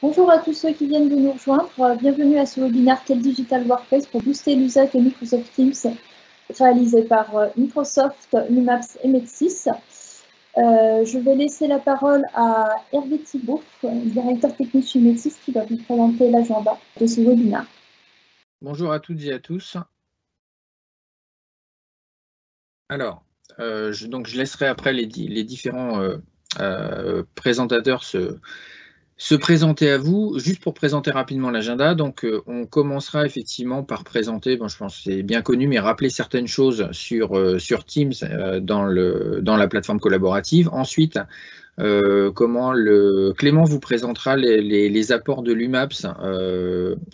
Bonjour à tous ceux qui viennent de nous rejoindre. Bienvenue à ce webinaire Quel Digital Workplace pour booster l'usage de Microsoft Teams réalisé par Microsoft, Lumaps et Metsys. Je vais laisser la parole à Hervé Thibault, directeur technique chez Metsys, qui va vous présenter l'agenda de ce webinaire. Bonjour à toutes et à tous. Alors, je laisserai après les différents présentateurs se présenter à vous. Juste pour présenter rapidement l'agenda, donc on commencera effectivement par présenter, bon, je pense que c'est bien connu, mais rappeler certaines choses sur Teams dans la plateforme collaborative. Ensuite, Clément vous présentera les apports de l'UMAPS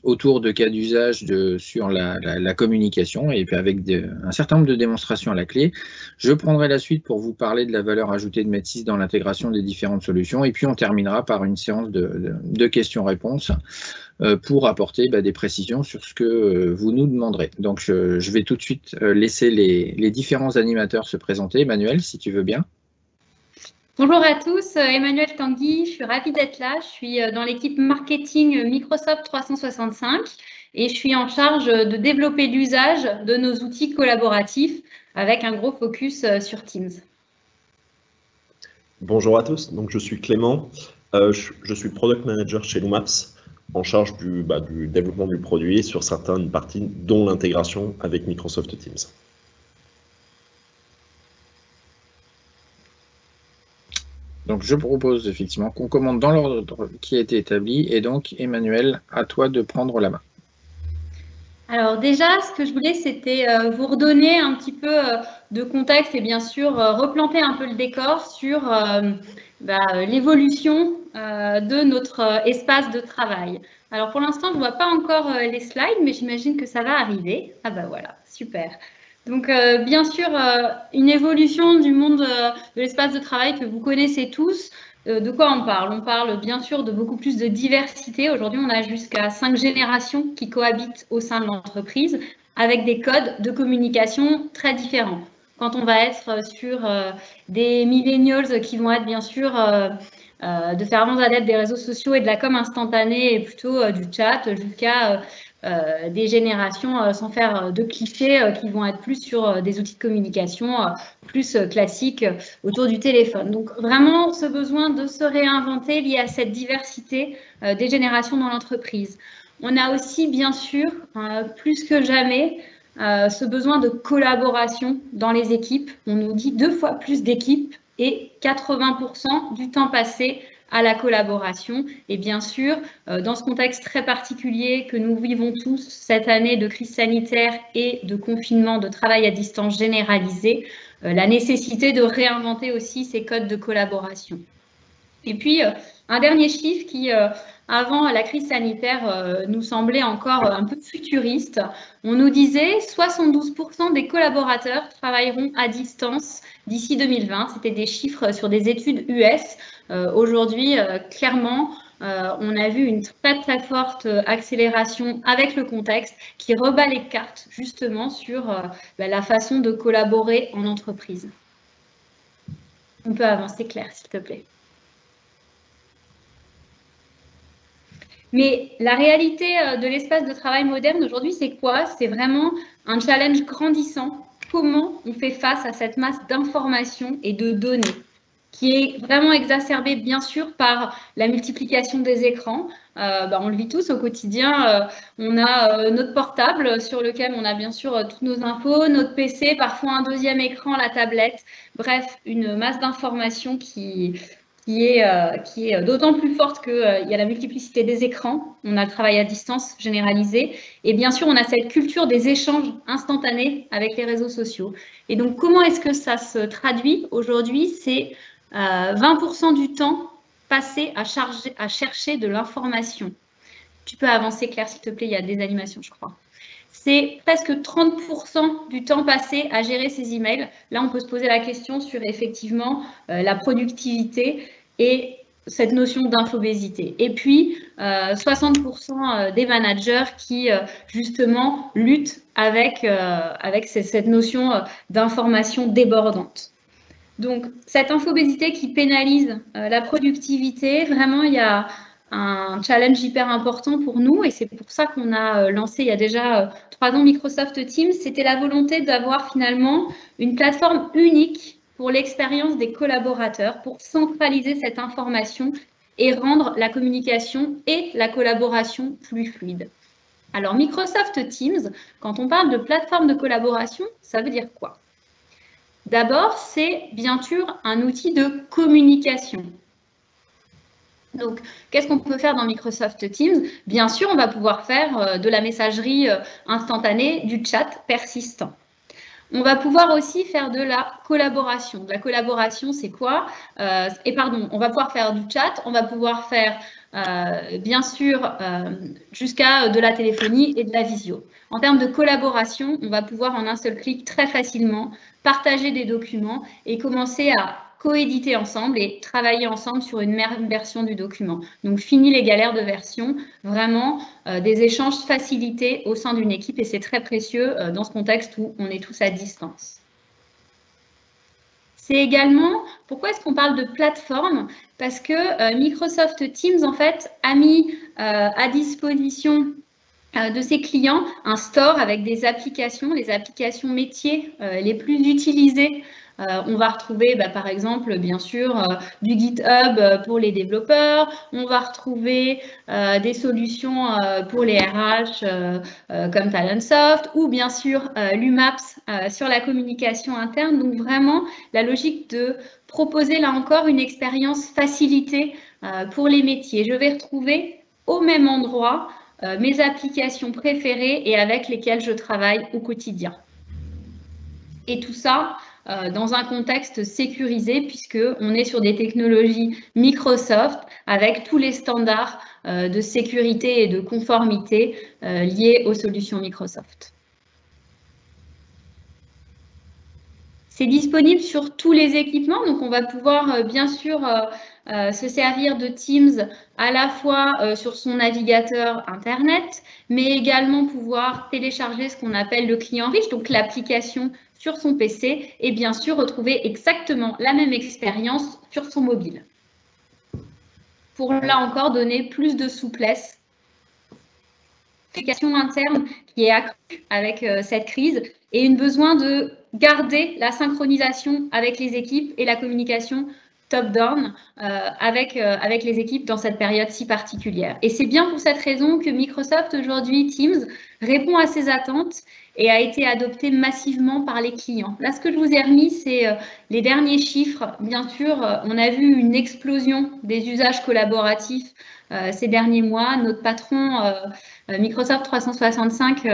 autour de cas d'usage sur la communication et puis avec un certain nombre de démonstrations à la clé. Je prendrai la suite pour vous parler de la valeur ajoutée de Metsys dans l'intégration des différentes solutions et puis on terminera par une séance de questions-réponses pour apporter des précisions sur ce que vous nous demanderez. Donc je vais tout de suite laisser les différents animateurs se présenter. Emmanuel, si tu veux bien. Bonjour à tous, Emmanuel Tanguy, je suis ravie d'être là. Je suis dans l'équipe marketing Microsoft 365 et je suis en charge de développer l'usage de nos outils collaboratifs avec un gros focus sur Teams. Bonjour à tous, donc je suis Clément, je suis Product Manager chez Lumaps, en charge du développement du produit sur certaines parties, dont l'intégration avec Microsoft Teams. Donc, je propose effectivement qu'on commande dans l'ordre qui a été établi. Et donc, Emmanuel, à toi de prendre la main. Alors déjà, ce que je voulais, c'était vous redonner un petit peu de contexte et bien sûr replanter un peu le décor sur l'évolution de notre espace de travail. Alors pour l'instant, je ne vois pas encore les slides, mais j'imagine que ça va arriver. Ah bah voilà, super. Donc, bien sûr, une évolution du monde de l'espace de travail que vous connaissez tous. De quoi on parle? On parle bien sûr de beaucoup plus de diversité. Aujourd'hui, on a jusqu'à 5 générations qui cohabitent au sein de l'entreprise avec des codes de communication très différents. Quand on va être sur des millennials qui vont être bien sûr de fervents adeptes des réseaux sociaux et de la com instantanée et plutôt du chat jusqu'à des générations sans faire de clichés qui vont être plus sur des outils de communication plus classiques autour du téléphone. Donc vraiment ce besoin de se réinventer lié à cette diversité des générations dans l'entreprise. On a aussi bien sûr plus que jamais ce besoin de collaboration dans les équipes. On nous dit 2 fois plus d'équipes et 80% du temps passé à la collaboration. Et bien sûr, dans ce contexte très particulier que nous vivons tous cette année de crise sanitaire et de confinement, de travail à distance généralisé, la nécessité de réinventer aussi ces codes de collaboration. Et puis, un dernier chiffre qui, avant la crise sanitaire, nous semblait encore un peu futuriste. On nous disait 72% des collaborateurs travailleront à distance d'ici 2020. C'était des chiffres sur des études US. Aujourd'hui, clairement, on a vu une très très forte accélération avec le contexte qui rebat les cartes justement sur la façon de collaborer en entreprise. On peut avancer, Claire, s'il te plaît. Mais la réalité de l'espace de travail moderne aujourd'hui, c'est quoi? C'est vraiment un challenge grandissant. Comment on fait face à cette masse d'informations et de données qui est vraiment exacerbée, bien sûr, par la multiplication des écrans. On le vit tous au quotidien. On a notre portable sur lequel on a bien sûr toutes nos infos, notre PC, parfois un deuxième écran, la tablette. Bref, une masse d'informations qui est d'autant plus forte qu'il y a la multiplicité des écrans, on a le travail à distance généralisé, et bien sûr, on a cette culture des échanges instantanés avec les réseaux sociaux. Et donc, comment est-ce que ça se traduit aujourd'hui? C'est 20% du temps passé à chercher de l'information. Tu peux avancer, Claire, s'il te plaît, il y a des animations, je crois. C'est presque 30% du temps passé à gérer ses emails. Là, on peut se poser la question sur effectivement la productivité et cette notion d'infobésité. Et puis, 60% des managers qui, justement, luttent avec cette notion d'information débordante. Donc, cette infobésité qui pénalise la productivité, vraiment, il y a un challenge hyper important pour nous et c'est pour ça qu'on a lancé il y a déjà 3 ans Microsoft Teams. C'était la volonté d'avoir finalement une plateforme unique pour l'expérience des collaborateurs, pour centraliser cette information et rendre la communication et la collaboration plus fluides. Alors Microsoft Teams, quand on parle de plateforme de collaboration, ça veut dire quoi? D'abord, c'est bien sûr un outil de communication. Donc, qu'est-ce qu'on peut faire dans Microsoft Teams? Bien sûr, on va pouvoir faire de la messagerie instantanée, du chat persistant. On va pouvoir aussi faire de la collaboration. De la collaboration, c'est quoi? On va pouvoir faire du chat, on va pouvoir faire, bien sûr, jusqu'à de la téléphonie et de la visio. En termes de collaboration, on va pouvoir en un seul clic très facilement partager des documents et commencer à coéditer ensemble et travailler ensemble sur une même version du document. Donc, fini les galères de version, vraiment des échanges facilités au sein d'une équipe et c'est très précieux dans ce contexte où on est tous à distance. C'est également, pourquoi est-ce qu'on parle de plateforme? Parce que Microsoft Teams, en fait, a mis à disposition de ses clients un store avec des applications, les applications métiers les plus utilisées. On va retrouver, par exemple, bien sûr, du GitHub pour les développeurs. On va retrouver des solutions pour les RH comme Talentsoft ou bien sûr l'UMAPS sur la communication interne. Donc vraiment, la logique de proposer là encore une expérience facilitée pour les métiers. Je vais retrouver au même endroit mes applications préférées et avec lesquelles je travaille au quotidien. Et tout ça dans un contexte sécurisé puisqu'on est sur des technologies Microsoft avec tous les standards de sécurité et de conformité liés aux solutions Microsoft. C'est disponible sur tous les équipements, donc on va pouvoir bien sûr se servir de Teams à la fois sur son navigateur Internet, mais également pouvoir télécharger ce qu'on appelle le client riche, donc l'application sur son PC, et bien sûr retrouver exactement la même expérience sur son mobile. Pour là encore donner plus de souplesse. L'application interne qui est accrue avec cette crise et une besoin de garder la synchronisation avec les équipes et la communication top-down avec les équipes dans cette période si particulière. Et c'est bien pour cette raison que Microsoft aujourd'hui, Teams, répond à ces attentes et a été adopté massivement par les clients. Là, ce que je vous ai remis, c'est les derniers chiffres. Bien sûr, on a vu une explosion des usages collaboratifs ces derniers mois. Notre patron Microsoft 365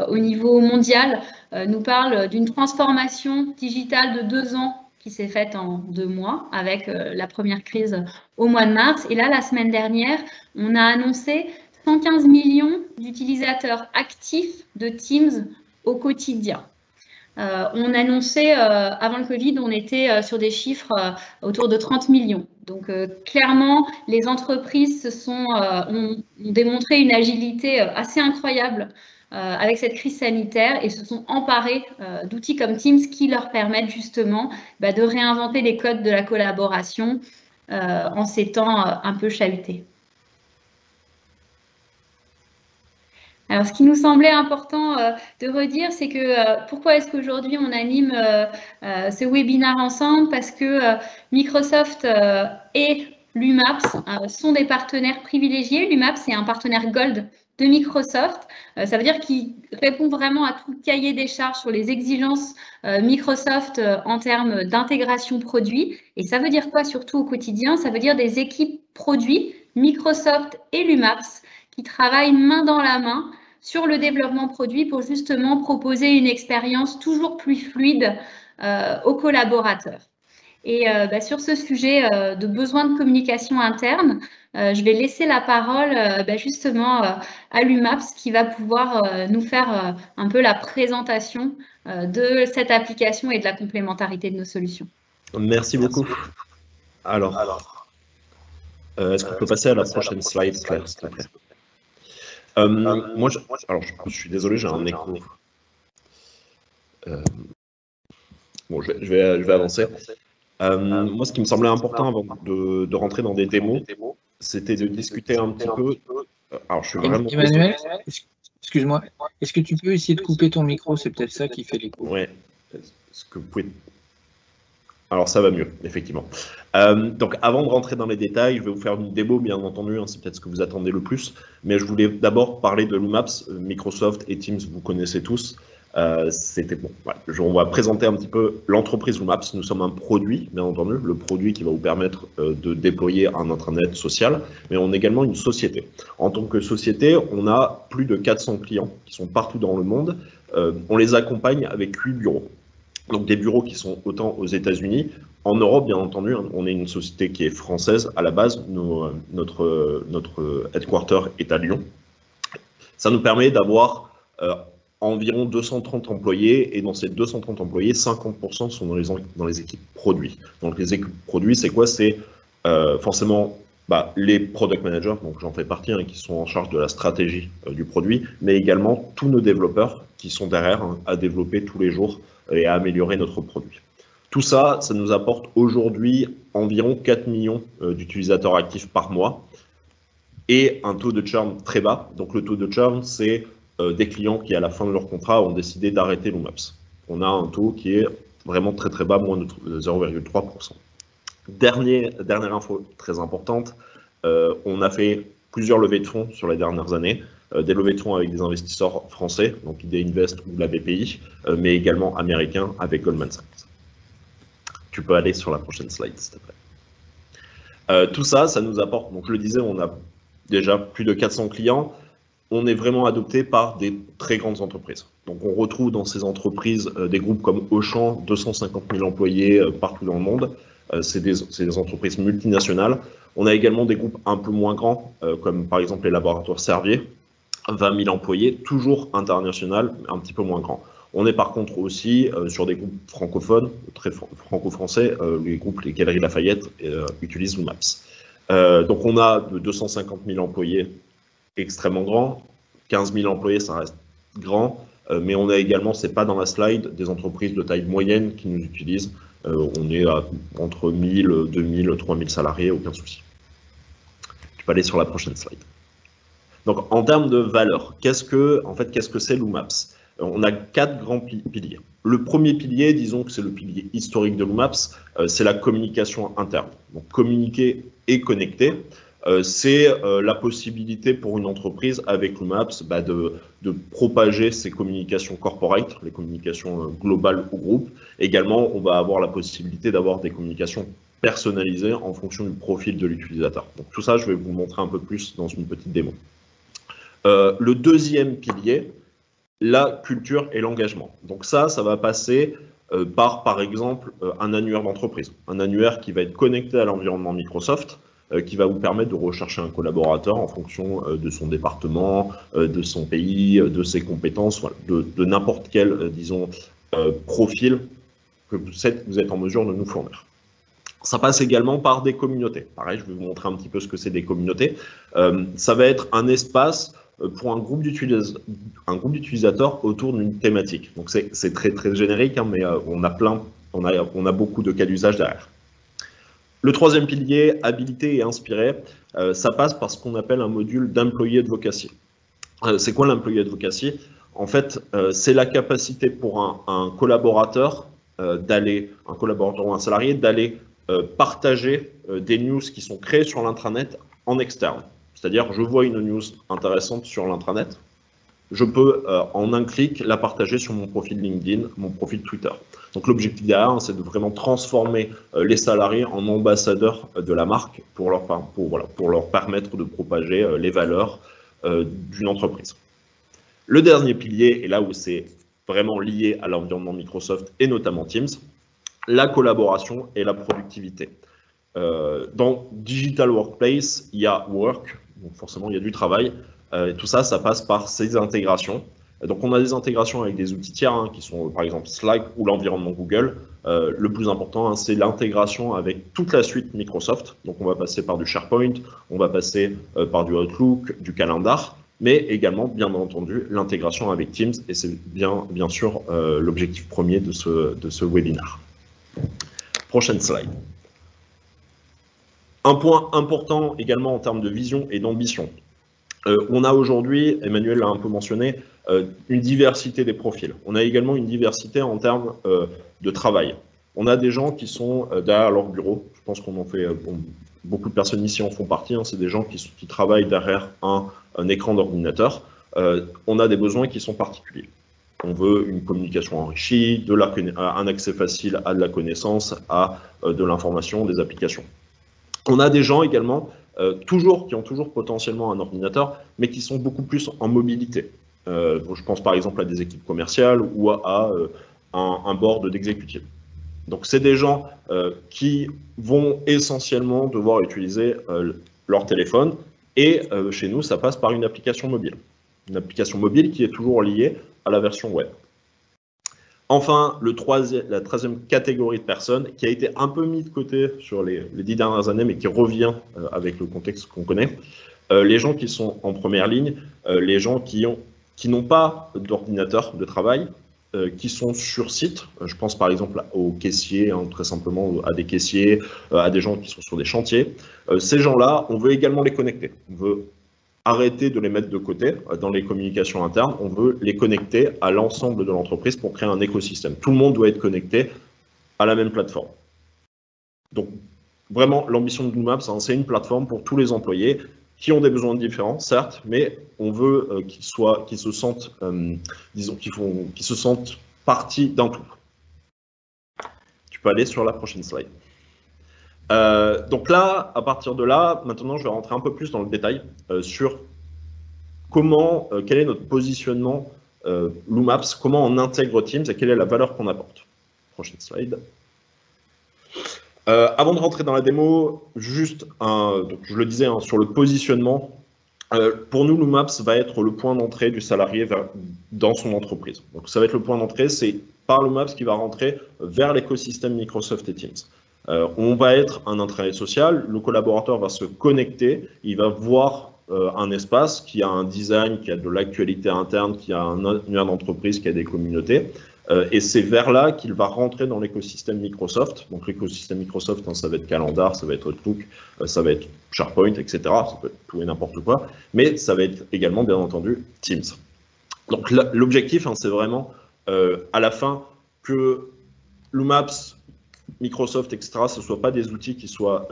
au niveau mondial nous parle d'une transformation digitale de 2 ans qui s'est faite en 2 mois avec la première crise au mois de mars. Et là, la semaine dernière, on a annoncé 115 millions d'utilisateurs actifs de Teams au quotidien. On annonçait, avant le Covid, on était sur des chiffres autour de 30 millions. Donc, clairement, les entreprises ont démontré une agilité assez incroyable avec cette crise sanitaire et se sont emparés d'outils comme Teams qui leur permettent justement de réinventer les codes de la collaboration en ces temps un peu chahutés. Alors, ce qui nous semblait important de redire, c'est que pourquoi est-ce qu'aujourd'hui on anime ce webinaire ensemble? Parce que Microsoft et l'UMAPS sont des partenaires privilégiés. L'UMAPS est un partenaire Gold de Microsoft. Ça veut dire qu'il répond vraiment à tout le cahier des charges sur les exigences Microsoft en termes d'intégration produit. Et ça veut dire quoi surtout au quotidien? Ça veut dire des équipes produits, Microsoft et l'UMAPS, qui travaillent main dans la main sur le développement produit pour justement proposer une expérience toujours plus fluide aux collaborateurs. Et sur ce sujet de besoin de communication interne, je vais laisser la parole justement à l'UMAPS qui va pouvoir nous faire un peu la présentation de cette application et de la complémentarité de nos solutions. Merci beaucoup. Alors, est-ce qu'on peut passer à la prochaine slide, Claire, s'il te plaît? Je suis désolé, j'ai un écho. Bon, je vais avancer. Moi, ce qui me semblait important avant de rentrer dans des démos, c'était de discuter un petit peu. Alors, je suis vraiment. Emmanuel, excuse-moi, est-ce que tu peux essayer de couper ton micro? C'est peut-être ça qui fait l'écho. Ouais. Est-ce que vous pouvez. Alors, ça va mieux, effectivement. Donc, avant de rentrer dans les détails, je vais vous faire une démo, bien entendu, hein, c'est peut-être ce que vous attendez le plus. Mais je voulais d'abord parler de Loomaps. Microsoft et Teams, vous connaissez tous. C'était bon. Ouais. On va présenter un petit peu l'entreprise Loomaps. Nous sommes un produit, bien entendu, le produit qui va vous permettre de déployer un intranet social, mais on est également une société. En tant que société, on a plus de 400 clients qui sont partout dans le monde. On les accompagne avec 8 bureaux. Donc des bureaux qui sont autant aux États-Unis, en Europe, bien entendu. On est une société qui est française à la base. Notre headquarter est à Lyon. Ça nous permet d'avoir environ 230 employés, et dans ces 230 employés, 50% sont dans les équipes produits. Donc les équipes produits, c'est quoi? C'est forcément les product managers, donc j'en fais partie, hein, qui sont en charge de la stratégie du produit, mais également tous nos développeurs qui sont derrière à développer tous les jours et à améliorer notre produit. Tout ça, ça nous apporte aujourd'hui environ 4 millions d'utilisateurs actifs par mois et un taux de churn très bas. Donc le taux de churn, c'est des clients qui, à la fin de leur contrat, ont décidé d'arrêter Loomaps. On a un taux qui est vraiment très très bas, moins de 0,3%. Dernière info très importante, on a fait plusieurs levées de fonds sur les dernières années, des levées de fonds avec des investisseurs français, donc ID Invest ou la BPI, mais également américains avec Goldman Sachs. Tu peux aller sur la prochaine slide, s'il te plaît. Tout ça, ça nous apporte, donc je le disais, on a déjà plus de 400 clients. On est vraiment adopté par des très grandes entreprises. Donc on retrouve dans ces entreprises des groupes comme Auchan, 250 000 employés partout dans le monde. C'est des entreprises multinationales. On a également des groupes un peu moins grands, comme par exemple les laboratoires Servier, 20 000 employés, toujours international, un petit peu moins grand. On est par contre aussi sur des groupes francophones, très franco-français, les groupes, les Galeries Lafayette utilisent Loomaps. Donc on a de 250 000 employés extrêmement grands, 15 000 employés, ça reste grand, mais on a également, c'est pas dans la slide, des entreprises de taille moyenne qui nous utilisent. On est à entre 1000, 2000, 3000 salariés, aucun souci. Tu peux aller sur la prochaine slide. Donc, en termes de valeur, qu'est-ce que c'est Loomaps? On a 4 grands piliers. Le premier pilier, disons que c'est le pilier historique de Loomaps, c'est la communication interne. Donc, communiquer et connecter. C'est la possibilité pour une entreprise avec Loomaps de propager ses communications corporate, les communications globales au groupe. Également, on va avoir la possibilité d'avoir des communications personnalisées en fonction du profil de l'utilisateur. Donc tout ça, je vais vous montrer un peu plus dans une petite démo. Le deuxième pilier, la culture et l'engagement. Donc ça va passer par exemple, un annuaire d'entreprise. Un annuaire qui va être connecté à l'environnement Microsoft, qui va vous permettre de rechercher un collaborateur en fonction de son département, de son pays, de ses compétences, voilà, de n'importe quel, disons, profil que vous êtes en mesure de nous fournir. Ça passe également par des communautés. Pareil, je vais vous montrer un petit peu ce que c'est des communautés. Ça va être un espace pour un groupe d'utilisateurs autour d'une thématique. Donc c'est très très générique, hein, mais on a beaucoup de cas d'usage derrière. Le troisième pilier, habilité et inspiré, ça passe par ce qu'on appelle un module d'employee advocacy. C'est quoi l'employee advocacy? En fait, c'est la capacité pour un collaborateur ou un salarié d'aller partager des news qui sont créées sur l'intranet en externe. C'est-à-dire, je vois une news intéressante sur l'intranet, je peux en un clic la partager sur mon profil LinkedIn, mon profil Twitter. Donc l'objectif derrière, c'est de vraiment transformer les salariés en ambassadeurs de la marque pour leur permettre de propager les valeurs d'une entreprise. Le dernier pilier, et là où c'est vraiment lié à l'environnement Microsoft et notamment Teams, la collaboration et la productivité. Dans Digital Workplace, il y a Work, donc forcément il y a du travail. Et tout ça, ça passe par ces intégrations. Donc on a des intégrations avec des outils tiers, hein, qui sont par exemple Slack ou l'environnement Google. Le plus important, hein, c'est l'intégration avec toute la suite Microsoft. Donc on va passer par du SharePoint, on va passer par du Outlook, du Calendar, mais également, bien entendu, l'intégration avec Teams. Et c'est bien sûr l'objectif premier de ce webinaire. Prochaine slide. Un point important également en termes de vision et d'ambition. On a aujourd'hui, Emmanuel l'a un peu mentionné, une diversité des profils. On a également une diversité en termes de travail. On a des gens qui sont derrière leur bureau. Je pense qu'on en fait, beaucoup de personnes ici en font partie. Hein, c'est des gens qui travaillent derrière un écran d'ordinateur. On a des besoins qui sont particuliers. On veut une communication enrichie, un accès facile à de la connaissance, à de l'information, des applications. On a des gens également qui ont toujours potentiellement un ordinateur, mais qui sont beaucoup plus en mobilité. Je pense par exemple à des équipes commerciales ou à un board d'exécutifs. Donc c'est des gens qui vont essentiellement devoir utiliser leur téléphone, et chez nous, ça passe par une application mobile. Une application mobile qui est toujours liée à la version web. Enfin, la 13e catégorie de personnes qui a été un peu mise de côté sur les 10 dernières années, mais qui revient avec le contexte qu'on connaît, les gens qui sont en première ligne, les gens qui n'ont pas d'ordinateur de travail, qui sont sur site. Je pense par exemple aux caissiers, hein, très simplement à des caissiers, à des gens qui sont sur des chantiers. Ces gens-là, on veut également les connecter. On veut arrêter de les mettre de côté dans les communications internes, on veut les connecter à l'ensemble de l'entreprise pour créer un écosystème. Tout le monde doit être connecté à la même plateforme. Donc, vraiment, l'ambition de BlueMaps, hein, c'est une plateforme pour tous les employés qui ont des besoins différents, certes, mais on veut qu'ils se sentent, disons, qu'ils se sentent partie d'un tout. Tu peux aller sur la prochaine slide. Donc là, à partir de là, maintenant je vais rentrer un peu plus dans le détail sur quel est notre positionnement BlueMaps, comment on intègre Teams et quelle est la valeur qu'on apporte. Prochaine slide. Avant de rentrer dans la démo, juste donc je le disais, hein, sur le positionnement, pour nous, BlueMaps va être le point d'entrée du salarié dans son entreprise. Donc ça va être le point d'entrée, c'est par BlueMaps qui va rentrer vers l'écosystème Microsoft et Teams. On va être un intranet social, le collaborateur va se connecter, il va voir un espace qui a un design, qui a de l'actualité interne, qui a un univers d'entreprise, qui a des communautés, et c'est vers là qu'il va rentrer dans l'écosystème Microsoft. Donc l'écosystème Microsoft, hein, ça va être Calendar, ça va être Outlook, ça va être SharePoint, etc. Ça peut être tout et n'importe quoi, mais ça va être également, bien entendu, Teams. Donc l'objectif, hein, c'est vraiment, à la fin, que BlueMaps, Microsoft, etc., ce ne soient pas des outils qui soient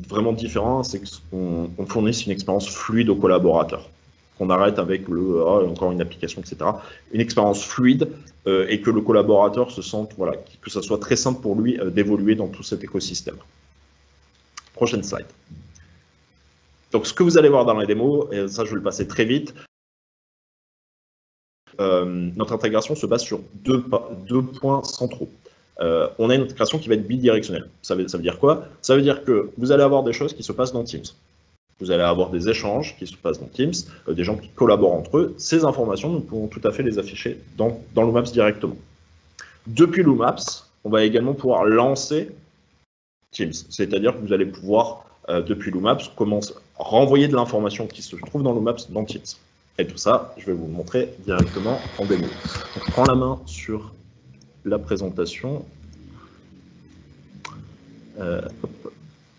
vraiment différents, c'est qu'on fournisse une expérience fluide aux collaborateurs. Qu'on arrête avec encore une application, etc. Une expérience fluide et que le collaborateur se sente, voilà, que ça soit très simple pour lui d'évoluer dans tout cet écosystème. Prochaine slide. Donc, ce que vous allez voir dans la démo, et ça je vais le passer très vite, notre intégration se base sur deux points centraux. On a une intégration qui va être bidirectionnelle. Ça veut dire quoi? Ça veut dire que vous allez avoir des choses qui se passent dans Teams. Vous allez avoir des échanges qui se passent dans Teams, des gens qui collaborent entre eux. Ces informations, nous pouvons tout à fait les afficher dans BlueMaps directement. Depuis BlueMaps, on va également pouvoir lancer Teams. C'est-à-dire que vous allez pouvoir, depuis BlueMaps, renvoyer de l'information qui se trouve dans BlueMaps dans Teams. Et tout ça, je vais vous le montrer directement en démo. Donc, je prends la main sur la présentation.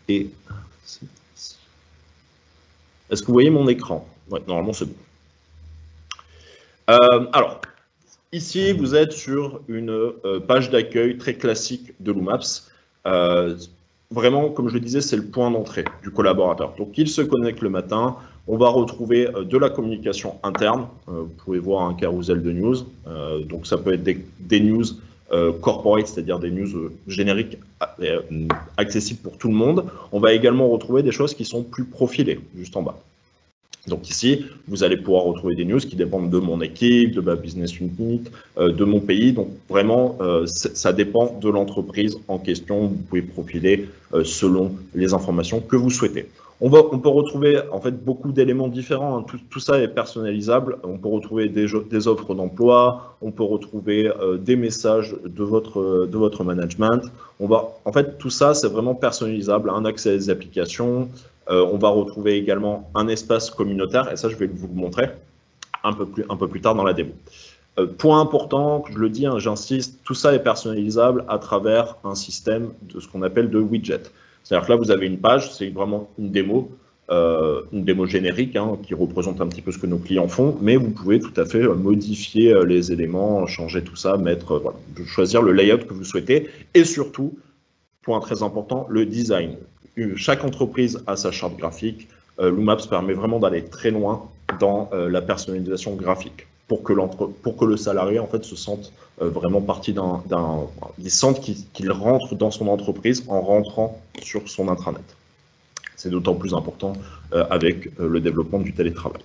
Et est-ce que vous voyez mon écran? Ouais, normalement c'est bon. Alors, ici, vous êtes sur une page d'accueil très classique de BlueMaps. Vraiment, comme je le disais, c'est le point d'entrée du collaborateur. Donc, il se connecte le matin. On va retrouver de la communication interne. Vous pouvez voir un carrousel de news. Donc, ça peut être des news corporate, c'est-à-dire des news génériques accessibles pour tout le monde. On va également retrouver des choses qui sont plus profilées, juste en bas. Donc ici, vous allez pouvoir retrouver des news qui dépendent de mon équipe, de ma business unit, de mon pays. Donc vraiment, ça dépend de l'entreprise en question. Vous pouvez profiler selon les informations que vous souhaitez. On peut retrouver en fait beaucoup d'éléments différents. Hein. Tout ça est personnalisable. On peut retrouver des offres d'emploi. On peut retrouver des messages de votre management. En fait, tout ça, c'est vraiment personnalisable. Un accès à des applications. On va retrouver également un espace communautaire. Et ça, je vais vous le montrer un peu plus tard dans la démo. Point important, je le dis, hein, j'insiste, tout ça est personnalisable à travers un système de ce qu'on appelle de widget. C'est-à-dire que là, vous avez une page, c'est vraiment une démo générique hein, qui représente un petit peu ce que nos clients font, mais vous pouvez tout à fait modifier les éléments, changer tout ça, voilà, choisir le layout que vous souhaitez, et surtout, point très important, le design. Chaque entreprise a sa charte graphique. Loomaps permet vraiment d'aller très loin dans la personnalisation graphique pour que le salarié en fait se sente vraiment partie il sente qu'il rentre dans son entreprise en rentrant sur son intranet. C'est d'autant plus important avec le développement du télétravail.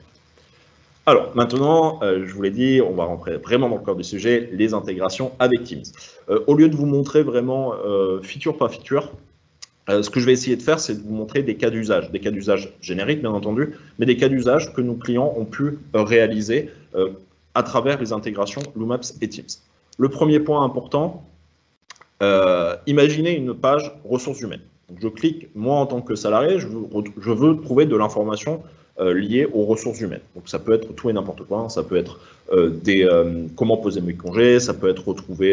Alors maintenant, je vous l'ai dit, on va rentrer vraiment dans le cœur du sujet, les intégrations avec Teams. Au lieu de vous montrer vraiment feature par feature, ce que je vais essayer de faire, c'est de vous montrer des cas d'usage génériques, bien entendu, mais des cas d'usage que nos clients ont pu réaliser à travers les intégrations Loomaps et Teams. Le premier point important, imaginez une page ressources humaines. Donc, je clique, moi en tant que salarié, je veux trouver de l'information liée aux ressources humaines. Donc ça peut être tout et n'importe quoi, hein. Ça peut être comment poser mes congés, ça peut être retrouver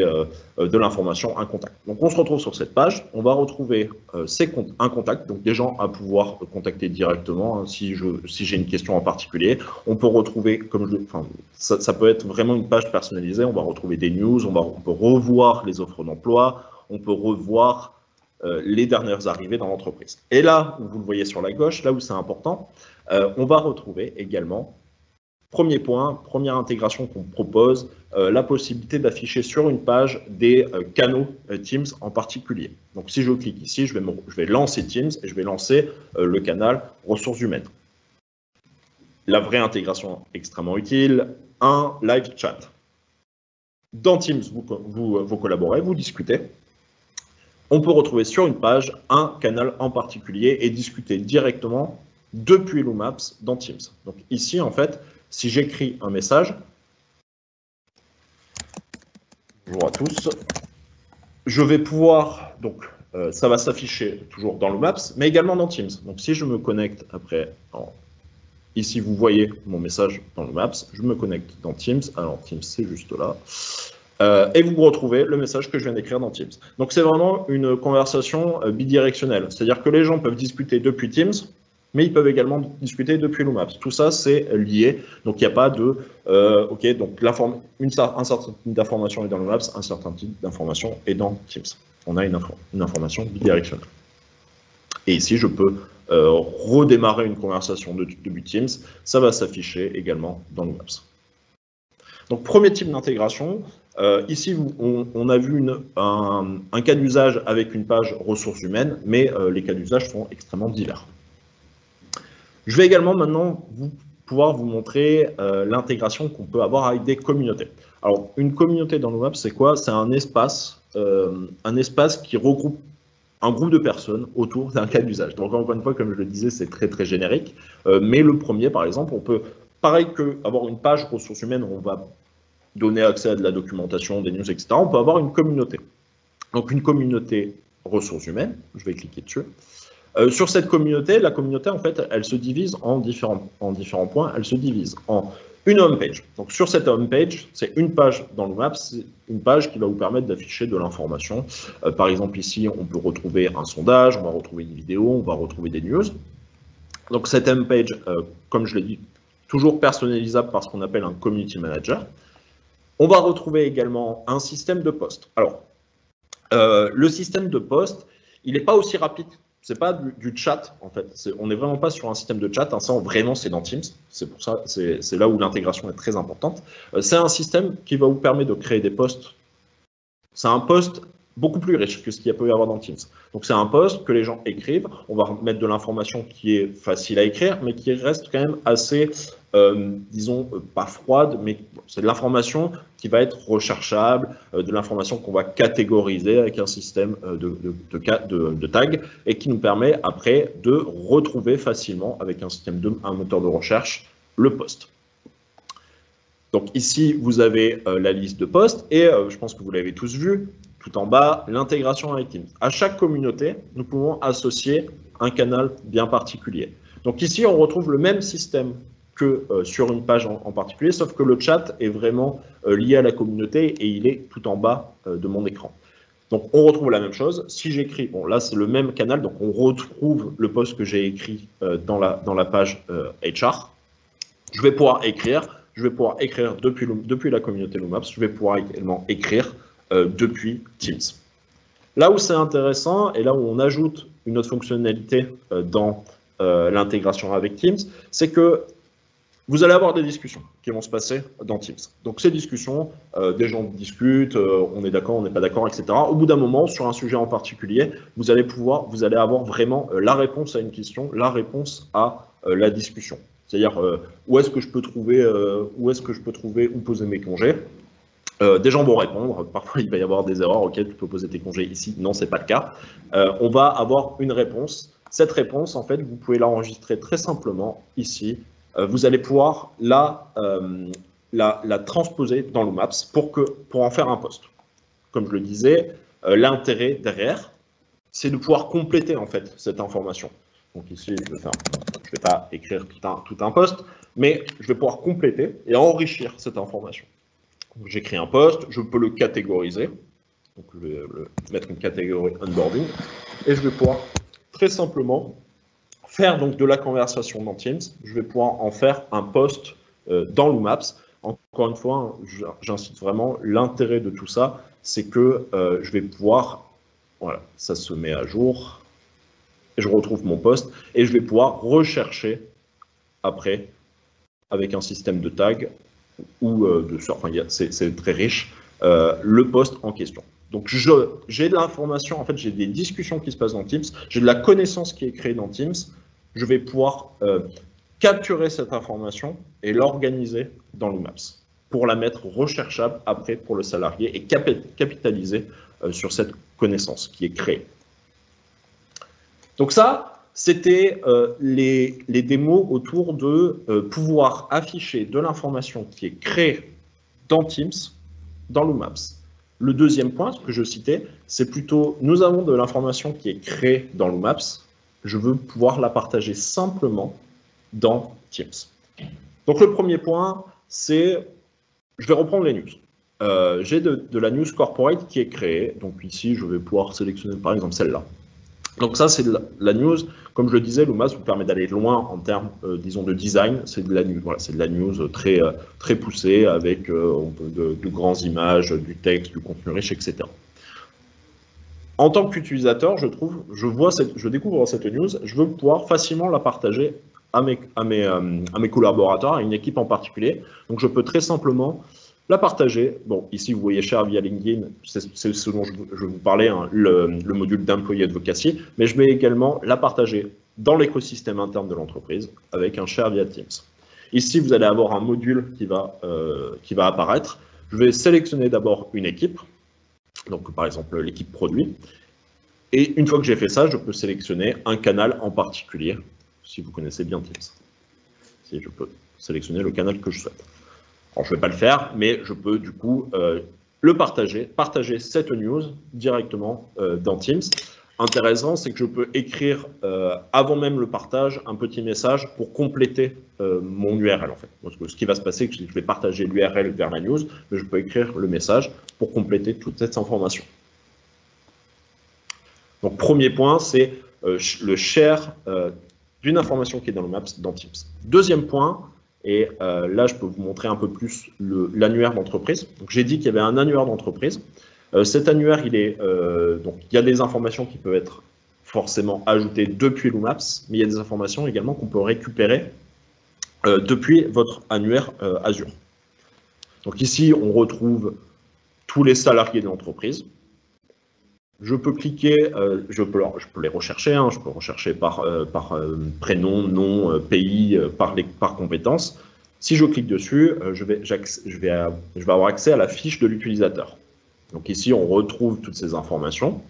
de l'information, un contact. Donc on se retrouve sur cette page, on va retrouver un contact, donc des gens à pouvoir contacter directement hein, si j'ai une question en particulier. On peut retrouver, ça peut être vraiment une page personnalisée, on va retrouver des news, on peut revoir les offres d'emploi, on peut revoir les dernières arrivées dans l'entreprise. Et là, vous le voyez sur la gauche, là où c'est important, on va retrouver également, premier point, première intégration qu'on propose, la possibilité d'afficher sur une page des canaux Teams en particulier. Donc si je clique ici, je vais lancer Teams et je vais lancer le canal ressources humaines. La vraie intégration extrêmement utile, un live chat. Dans Teams, vous collaborez, vous discutez. On peut retrouver sur une page un canal en particulier et discuter directement depuis Loomaps dans Teams. Donc ici, en fait, si j'écris un message, bonjour à tous, je vais pouvoir, donc ça va s'afficher toujours dans Loomaps, mais également dans Teams. Donc si je me connecte après, ici vous voyez mon message dans Loomaps, je me connecte dans Teams, alors Teams c'est juste là. Et vous retrouvez le message que je viens d'écrire dans Teams. Donc c'est vraiment une conversation bidirectionnelle, c'est-à-dire que les gens peuvent discuter depuis Teams, mais ils peuvent également discuter depuis Loomaps. Tout ça, c'est lié, donc il n'y a pas de OK, donc un certain type d'information est dans Loomaps, un certain type d'information est dans Teams. On a une information bidirectionnelle. Et ici, je peux redémarrer une conversation depuis Teams, ça va s'afficher également dans Loomaps. Donc premier type d'intégration. Ici, on a vu un cas d'usage avec une page ressources humaines, mais les cas d'usage sont extrêmement divers. Je vais également maintenant pouvoir vous montrer l'intégration qu'on peut avoir avec des communautés. Alors, une communauté dans Loomaps, c'est quoi? C'est un espace qui regroupe un groupe de personnes autour d'un cas d'usage. Donc, encore une fois, comme je le disais, c'est très, très générique. Mais le premier, par exemple, on peut, pareil qu'avoir une page ressources humaines où on va donner accès à de la documentation, des news, etc., on peut avoir une communauté. Donc, une communauté ressources humaines, je vais cliquer dessus. Sur cette communauté, la communauté, en fait, elle se divise en différents points. Elle se divise en une homepage. Donc, sur cette homepage, c'est une page dans Loomaps, c'est une page qui va vous permettre d'afficher de l'information. Par exemple, ici, on peut retrouver un sondage, on va retrouver une vidéo, on va retrouver des news. Donc, cette homepage, comme je l'ai dit, toujours personnalisable par ce qu'on appelle un community manager. On va retrouver également un système de post. Alors, le système de post, il n'est pas aussi rapide. C'est pas du chat, en fait. On n'est vraiment pas sur un système de chat. Ça, vraiment, c'est dans Teams. C'est pour ça, c'est là où l'intégration est très importante. C'est un système qui va vous permettre de créer des posts. C'est un post beaucoup plus riche que ce qu'il peut y avoir dans Teams. Donc, c'est un post que les gens écrivent. On va mettre de l'information qui est facile à écrire, mais qui reste quand même assez, disons, pas froide, mais c'est de l'information qui va être recherchable, de l'information qu'on va catégoriser avec un système de tags et qui nous permet après de retrouver facilement avec un moteur de recherche le post. Donc ici, vous avez la liste de posts et je pense que vous l'avez tous vu, tout en bas, l'intégration avec Teams. À chaque communauté, nous pouvons associer un canal bien particulier. Donc ici, on retrouve le même système que sur une page en particulier, sauf que le chat est vraiment lié à la communauté et il est tout en bas de mon écran. Donc, on retrouve la même chose. Si j'écris, bon, là, c'est le même canal, donc on retrouve le post que j'ai écrit dans la page HR. Je vais pouvoir écrire depuis la communauté Loomaps, je vais pouvoir également écrire depuis Teams. Là où c'est intéressant, et là où on ajoute une autre fonctionnalité dans l'intégration avec Teams, c'est que vous allez avoir des discussions qui vont se passer dans Teams. Donc ces discussions, des gens discutent, on est d'accord, on n'est pas d'accord, etc. Au bout d'un moment, sur un sujet en particulier, vous allez avoir vraiment la réponse à une question, la réponse à la discussion. C'est-à-dire où est-ce que je peux trouver où poser mes congés. Des gens vont répondre, parfois il va y avoir des erreurs, ok, tu peux poser tes congés ici, non, c'est pas le cas. On va avoir une réponse. Cette réponse, en fait, vous pouvez l'enregistrer très simplement ici. Vous allez pouvoir la transposer dans Loomaps pour en faire un post. Comme je le disais, l'intérêt derrière, c'est de pouvoir compléter en fait cette information. Donc ici, je ne vais pas écrire tout un post, mais je vais pouvoir compléter et enrichir cette information. J'écris un post, je peux le catégoriser. Donc je vais mettre une catégorie onboarding et je vais pouvoir très simplement faire donc de la conversation dans Teams. Je vais pouvoir en faire un post dans Loomaps. Encore une fois, j'incite vraiment, l'intérêt de tout ça, c'est que je vais pouvoir, voilà, ça se met à jour, et je retrouve mon post, et je vais pouvoir rechercher après, avec un système de tags, ou enfin, c'est très riche, le post en question. Donc j'ai de l'information, en fait j'ai des discussions qui se passent dans Teams, j'ai de la connaissance qui est créée dans Teams, je vais pouvoir capturer cette information et l'organiser dans Loomaps pour la mettre recherchable après pour le salarié et capitaliser sur cette connaissance qui est créée. Donc ça, c'était les démos autour de pouvoir afficher de l'information qui est créée dans Teams, dans Loomaps. Le deuxième point que je citais, c'est plutôt, nous avons de l'information qui est créée dans Loomaps, je veux pouvoir la partager simplement dans Teams. Donc le premier point, c'est, je vais reprendre les news. J'ai de la news corporate qui est créée, donc ici je vais pouvoir sélectionner par exemple celle-là. Donc ça c'est la news, comme je le disais, Loomaps vous permet d'aller loin en termes, disons, de design, c'est de la news, voilà, c'est de la news très poussée avec de grandes images, du texte, du contenu riche, etc. En tant qu'utilisateur, je découvre cette news, je veux pouvoir facilement la partager à mes collaborateurs, à une équipe en particulier. Donc je peux très simplement la partager. Bon, ici vous voyez share via LinkedIn, c'est ce dont je vous parlais, hein, le module d'employee advocacy, mais je vais également la partager dans l'écosystème interne de l'entreprise avec un share via Teams. Ici vous allez avoir un module qui va apparaître. Je vais sélectionner d'abord une équipe. Donc, par exemple, l'équipe produit. Et une fois que j'ai fait ça, je peux sélectionner un canal en particulier, si vous connaissez bien Teams. Si je peux sélectionner le canal que je souhaite. Alors, je ne vais pas le faire, mais je peux du coup le partager cette news directement dans Teams. Intéressant, c'est que je peux écrire, avant même le partage, un petit message pour compléter mon URL, en fait. Parce que ce qui va se passer, c'est que je vais partager l'URL vers la news, mais je peux écrire le message pour compléter toute cette information. Donc, premier point, c'est le share d'une information qui est dans le Maps dans Teams. Deuxième point, et là, je peux vous montrer un peu plus l'annuaire d'entreprise. Donc, j'ai dit qu'il y avait un annuaire d'entreprise. Cet annuaire, donc, il y a des informations qui peuvent être forcément ajoutées depuis Loomaps, mais il y a des informations également qu'on peut récupérer depuis votre annuaire Azure. Donc ici, on retrouve tous les salariés de l'entreprise. Je peux cliquer, je peux les rechercher, hein, je peux rechercher par prénom, nom, pays, par compétence. Si je clique dessus, je vais avoir accès à la fiche de l'utilisateur. Donc ici, on retrouve toutes ces informations.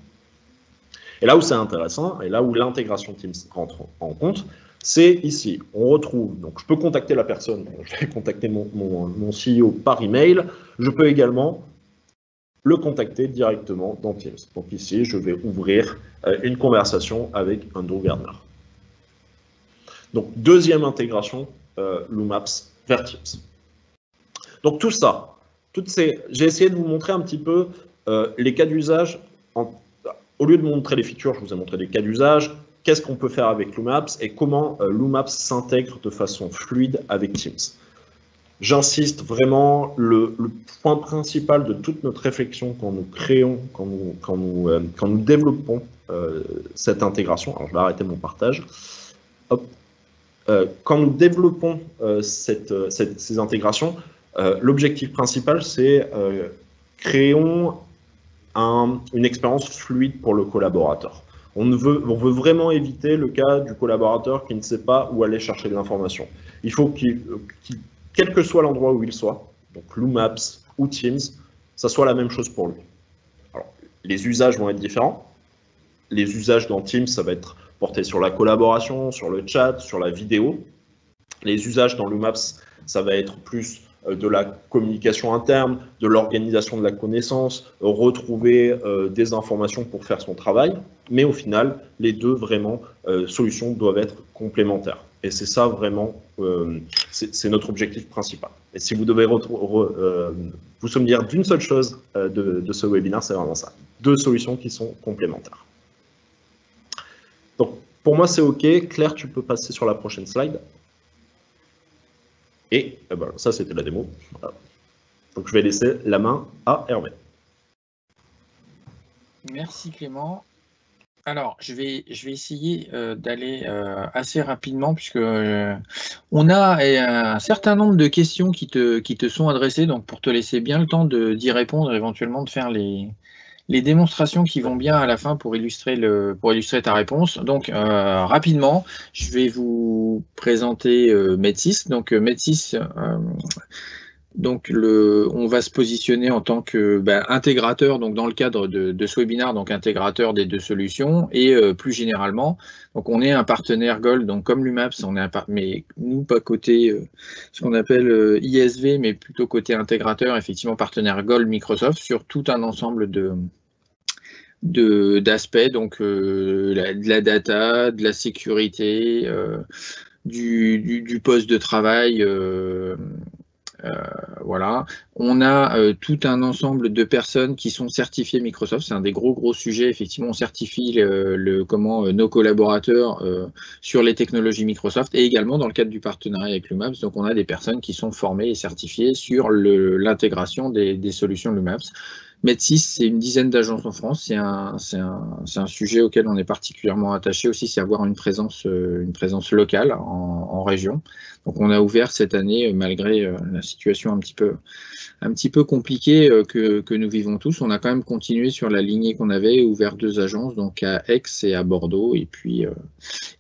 Et là où c'est intéressant, et là où l'intégration Teams rentre en compte, c'est ici. On retrouve, donc je peux contacter la personne, je vais contacter mon CEO par email. Je peux également le contacter directement dans Teams. Donc ici, je vais ouvrir une conversation avec Andrew Gardner. Donc deuxième intégration, Loomaps vers Teams. Donc tout ça, j'ai essayé de vous montrer un petit peu les cas d'usage au lieu de montrer les features, je vous ai montré des cas d'usage. Qu'est-ce qu'on peut faire avec Loomaps et comment Loomaps s'intègre de façon fluide avec Teams. J'insiste vraiment, le point principal de toute notre réflexion quand nous créons, quand nous développons cette intégration, alors je vais arrêter mon partage, hop. Quand nous développons ces intégrations, l'objectif principal c'est créons une expérience fluide pour le collaborateur. On veut vraiment éviter le cas du collaborateur qui ne sait pas où aller chercher de l'information. Il faut quel que soit l'endroit où il soit, donc Loomaps ou Teams, ça soit la même chose pour lui. Alors, les usages vont être différents. Les usages dans Teams, ça va être porté sur la collaboration, sur le chat, sur la vidéo. Les usages dans Loomaps, ça va être plus de la communication interne, de l'organisation de la connaissance, retrouver des informations pour faire son travail. Mais au final, les deux vraiment solutions doivent être complémentaires. Et c'est ça vraiment, c'est notre objectif principal. Et si vous devez vous souvenir d'une seule chose de ce webinaire, c'est vraiment ça. Deux solutions qui sont complémentaires. Donc, pour moi, c'est OK. Claire, tu peux passer sur la prochaine slide. Et ben, ça, c'était la démo. Voilà. Donc, je vais laisser la main à Hervé. Merci Clément. Alors, je vais essayer d'aller assez rapidement puisque on a un certain nombre de questions qui te sont adressées. Donc, pour te laisser bien le temps d'y répondre, éventuellement de faire les démonstrations qui vont bien à la fin pour illustrer ta réponse. Donc, rapidement, je vais vous présenter Med6. Donc, Med6, on va se positionner en tant que intégrateur, donc dans le cadre de ce webinaire, donc intégrateur des deux solutions, et plus généralement, donc on est un partenaire Gold, donc comme Loomaps, mais nous pas côté ce qu'on appelle ISV, mais plutôt côté intégrateur, effectivement partenaire Gold Microsoft sur tout un ensemble d'aspects, donc de la data, de la sécurité, du poste de travail. Voilà, on a tout un ensemble de personnes qui sont certifiées Microsoft. C'est un des gros sujets. Effectivement, on certifie nos collaborateurs sur les technologies Microsoft et également dans le cadre du partenariat avec Loomaps. Donc, on a des personnes qui sont formées et certifiées sur l'intégration des solutions Loomaps. Med6, c'est une dizaine d'agences en France. C'est un sujet auquel on est particulièrement attaché aussi, c'est avoir une présence locale en région. Donc, on a ouvert cette année, malgré la situation un petit peu compliquée que nous vivons tous, on a quand même continué sur la lignée qu'on avait, ouvert 2 agences, donc à Aix et à Bordeaux. Et puis,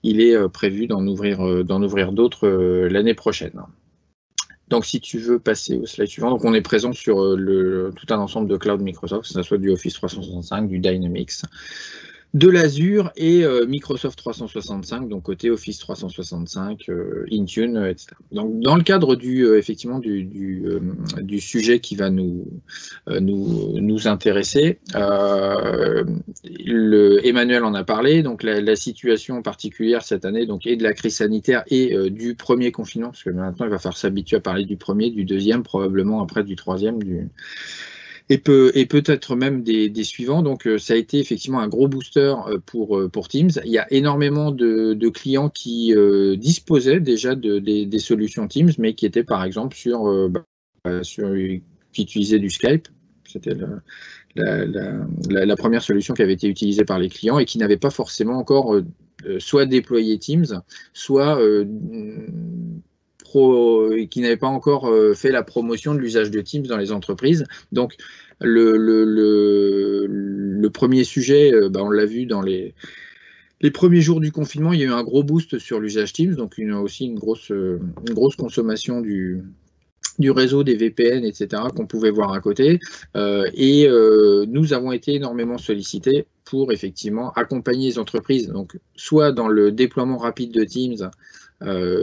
il est prévu d'en ouvrir d'autres l'année prochaine. Donc, si tu veux passer au slide suivant, donc on est présent sur tout un ensemble de cloud Microsoft, que ce soit du Office 365, du Dynamics, de l'Azure et Microsoft 365, donc côté Office 365, Intune, etc. Donc, dans le cadre effectivement du sujet qui va nous intéresser, Emmanuel en a parlé, donc la situation particulière cette année, donc, et de la crise sanitaire et du premier confinement, parce que maintenant il va falloir s'habituer à parler du premier, du deuxième, probablement après du troisième, et peut-être même des suivants. Donc, ça a été effectivement un gros booster pour Teams. Il y a énormément de clients qui disposaient déjà des solutions Teams, mais qui étaient par exemple qui utilisaient du Skype. C'était la première solution qui avait été utilisée par les clients et qui n'avait pas forcément encore soit déployé Teams, soit qui n'avait pas encore fait la promotion de l'usage de Teams dans les entreprises. Donc, le premier sujet, on l'a vu dans les premiers jours du confinement, il y a eu un gros boost sur l'usage Teams, donc aussi une grosse consommation du réseau, des VPN, etc., qu'on pouvait voir à côté. Nous avons été énormément sollicités pour effectivement accompagner les entreprises, donc soit dans le déploiement rapide de Teams,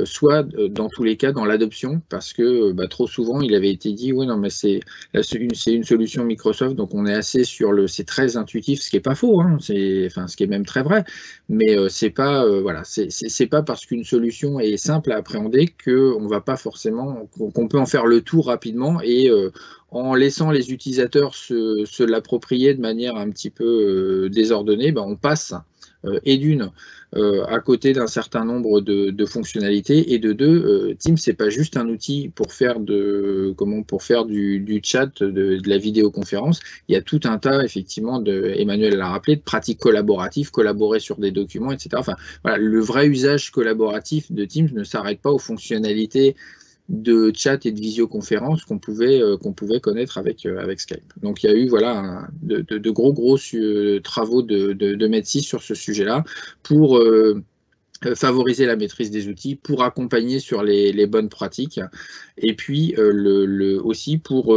soit dans tous les cas dans l'adoption, parce que trop souvent il avait été dit oui non mais c'est une solution Microsoft, donc on est assez sur c'est très intuitif, ce qui est pas faux, hein, ce qui est même très vrai, mais c'est pas voilà, c'est pas parce qu'une solution est simple à appréhender qu'on va pas forcément qu'on peut en faire le tour rapidement et en laissant les utilisateurs se l'approprier de manière un petit peu désordonnée, on passe et d'une à côté d'un certain nombre de fonctionnalités, et de deux, Teams c'est pas juste un outil pour faire du chat, de la vidéoconférence. Il y a tout un tas, effectivement, Emmanuel l'a rappelé, de pratiques collaboratives, collaborer sur des documents, etc. Enfin, voilà, le vrai usage collaboratif de Teams ne s'arrête pas aux fonctionnalités de chat et de visioconférence qu'on pouvait connaître avec Skype. Donc il y a eu voilà de gros travaux de Med6 sur ce sujet-là pour favoriser la maîtrise des outils, pour accompagner sur les bonnes pratiques, et puis aussi pour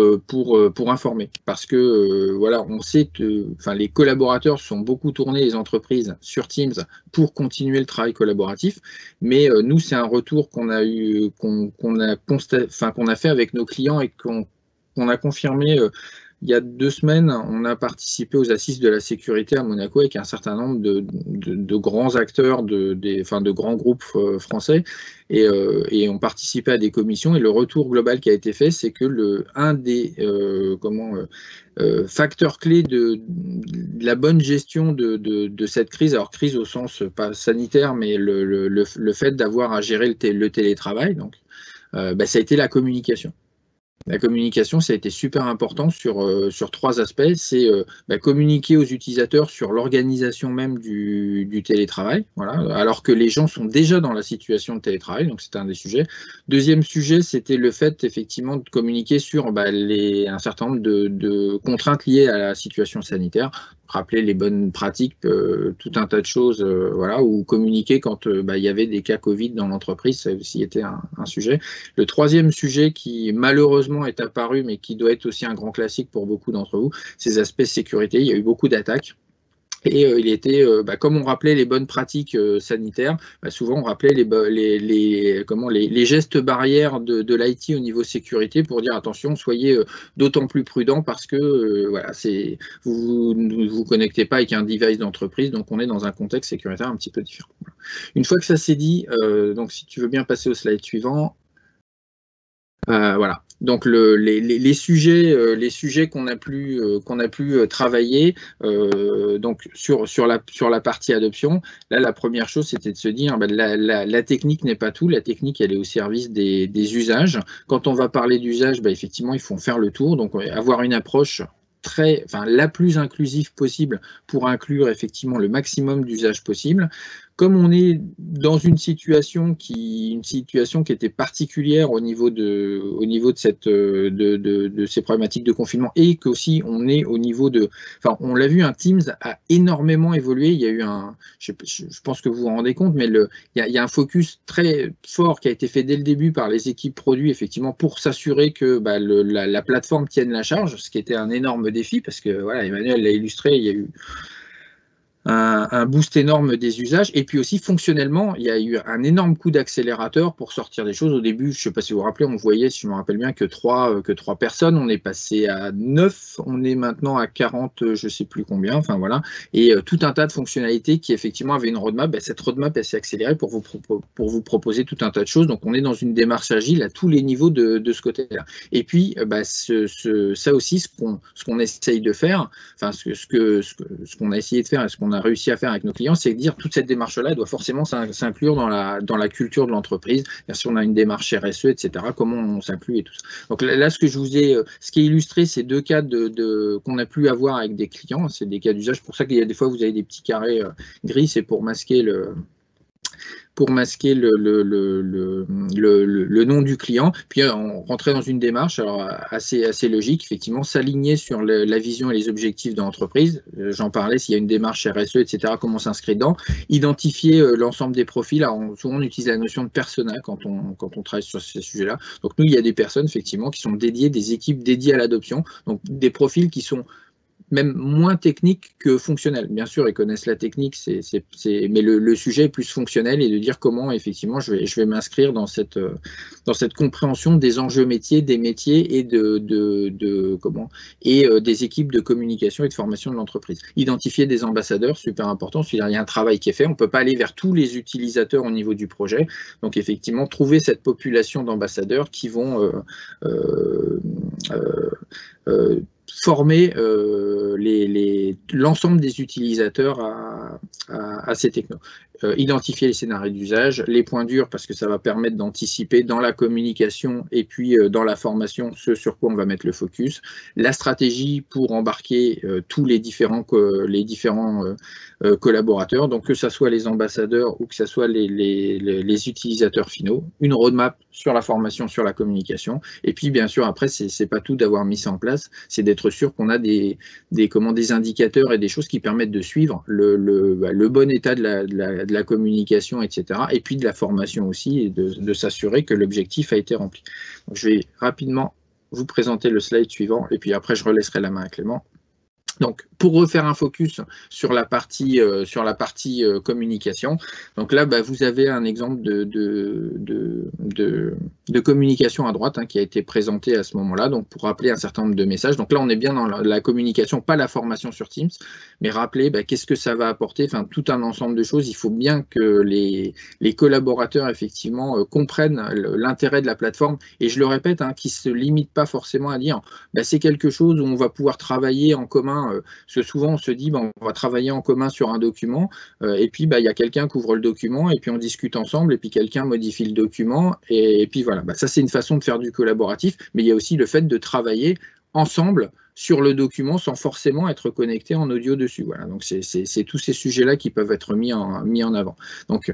informer, parce que voilà, on sait que les collaborateurs sont beaucoup tournés, les entreprises, sur Teams pour continuer le travail collaboratif, mais nous c'est un retour qu'on a eu, qu'on a fait avec nos clients et qu'on a confirmé. Il y a 2 semaines, on a participé aux Assises de la sécurité à Monaco avec un certain nombre de grands acteurs, de grands groupes français, et on participait à des commissions. Et le retour global qui a été fait, c'est que un des facteurs clés de la bonne gestion de cette crise, alors crise au sens pas sanitaire, mais le fait d'avoir à gérer le télétravail, donc, ça a été la communication. La communication, ça a été super important sur 3 aspects. C'est communiquer aux utilisateurs sur l'organisation même du télétravail, voilà, alors que les gens sont déjà dans la situation de télétravail, donc c'était un des sujets. Deuxième sujet, c'était le fait effectivement de communiquer sur un certain nombre de contraintes liées à la situation sanitaire, rappeler les bonnes pratiques, tout un tas de choses, voilà, ou communiquer quand il y avait des cas Covid dans l'entreprise, ça aussi était un sujet. Le troisième sujet qui malheureusement est apparu, mais qui doit être aussi un grand classique pour beaucoup d'entre vous, ces aspects sécurité. Il y a eu beaucoup d'attaques. Et il était, comme on rappelait les bonnes pratiques sanitaires, souvent on rappelait les gestes barrières de l'IT au niveau sécurité pour dire attention, soyez d'autant plus prudents parce que voilà, vous ne vous connectez pas avec un device d'entreprise, donc on est dans un contexte sécuritaire un petit peu différent. Une fois que ça s'est dit, donc si tu veux bien passer au slide suivant. Voilà. Donc les sujets qu'on a pu travailler donc sur la partie adoption, là la première chose c'était de se dire la technique n'est pas tout, la technique elle est au service des usages. Quand on va parler d'usage, effectivement il faut faire le tour, donc avoir une approche la plus inclusive possible pour inclure effectivement le maximum d'usages possible. Comme on est dans une situation qui était particulière au niveau de ces problématiques de confinement, et qu'aussi on est au niveau on l'a vu, Teams a énormément évolué. Il y a eu je pense que vous vous rendez compte, mais il y a un focus très fort qui a été fait dès le début par les équipes produits, effectivement, pour s'assurer que la plateforme tienne la charge, ce qui était un énorme défi, parce que voilà, Emmanuel l'a illustré, il y a eu un boost énorme des usages, et puis aussi fonctionnellement, il y a eu un énorme coup d'accélérateur pour sortir des choses. Au début, je ne sais pas si vous vous rappelez, on voyait, si je me rappelle bien, que 3 personnes, on est passé à 9, on est maintenant à 40, je ne sais plus combien, enfin voilà, et tout un tas de fonctionnalités qui effectivement avaient une roadmap. Cette roadmap, elle s'est accélérée pour vous proposer tout un tas de choses, donc on est dans une démarche agile à tous les niveaux de ce côté-là. Et puis, ça aussi, ce qu'on essaye de faire, enfin ce qu'on a essayé de faire et ce qu'on a réussi à faire avec nos clients, c'est de dire toute cette démarche-là doit forcément s'inclure dans la culture de l'entreprise. Si on a une démarche RSE, etc., comment on s'inclut et tout ça. Donc là, ce qui est illustré, c'est 2 cas qu'on a pu avoir avec des clients, c'est des cas d'usage. Pour ça qu'il y a des fois, vous avez des petits carrés gris, c'est pour masquer le nom du client. Puis on rentrait dans une démarche assez logique, effectivement, s'aligner sur la vision et les objectifs de l'entreprise. J'en parlais, s'il y a une démarche RSE, etc., comment s'inscrire dedans. Identifier l'ensemble des profils. Alors, souvent, on utilise la notion de persona quand on travaille sur ces sujets-là. Donc, nous, il y a des personnes, effectivement, qui sont dédiées, des équipes dédiées à l'adoption. Donc, des profils qui sont même moins technique que fonctionnel. Bien sûr, ils connaissent la technique, mais le sujet est plus fonctionnel et de dire comment effectivement je vais m'inscrire dans cette compréhension des enjeux métiers, des métiers et des équipes de communication et de formation de l'entreprise. Identifier des ambassadeurs, super important, c'est-à-dire il y a un travail qui est fait, on ne peut pas aller vers tous les utilisateurs au niveau du projet, donc effectivement trouver cette population d'ambassadeurs qui vont former l'ensemble des utilisateurs à ces technos. Identifier les scénarios d'usage, les points durs parce que ça va permettre d'anticiper dans la communication et puis dans la formation ce sur quoi on va mettre le focus, la stratégie pour embarquer tous les différents collaborateurs, donc que ce soit les ambassadeurs ou que ce soit les utilisateurs finaux, une roadmap sur la formation, sur la communication, et puis bien sûr après c'est pas tout d'avoir mis ça en place, c'est d'être sûr qu'on a des indicateurs et des choses qui permettent de suivre le bon état de la communication, etc. Et puis de la formation aussi, et de s'assurer que l'objectif a été rempli. Donc, je vais rapidement vous présenter le slide suivant, et puis après je relaisserai la main à Clément. Donc, pour refaire un focus sur la partie communication, donc là, vous avez un exemple de communication à droite qui a été présenté à ce moment-là, donc pour rappeler un certain nombre de messages. Donc là, on est bien dans la communication, pas la formation sur Teams, mais rappeler qu'est-ce que ça va apporter, enfin tout un ensemble de choses. Il faut bien que les collaborateurs, effectivement, comprennent l'intérêt de la plateforme, et je le répète, qui ne se limite pas forcément à dire c'est quelque chose où on va pouvoir travailler en commun. Parce que souvent on se dit on va travailler en commun sur un document et puis il y a quelqu'un qui ouvre le document et puis on discute ensemble et puis quelqu'un modifie le document et puis voilà, ça c'est une façon de faire du collaboratif, mais il y a aussi le fait de travailler ensemble sur le document sans forcément être connecté en audio dessus. Voilà, donc c'est tous ces sujets-là qui peuvent être mis en avant. Donc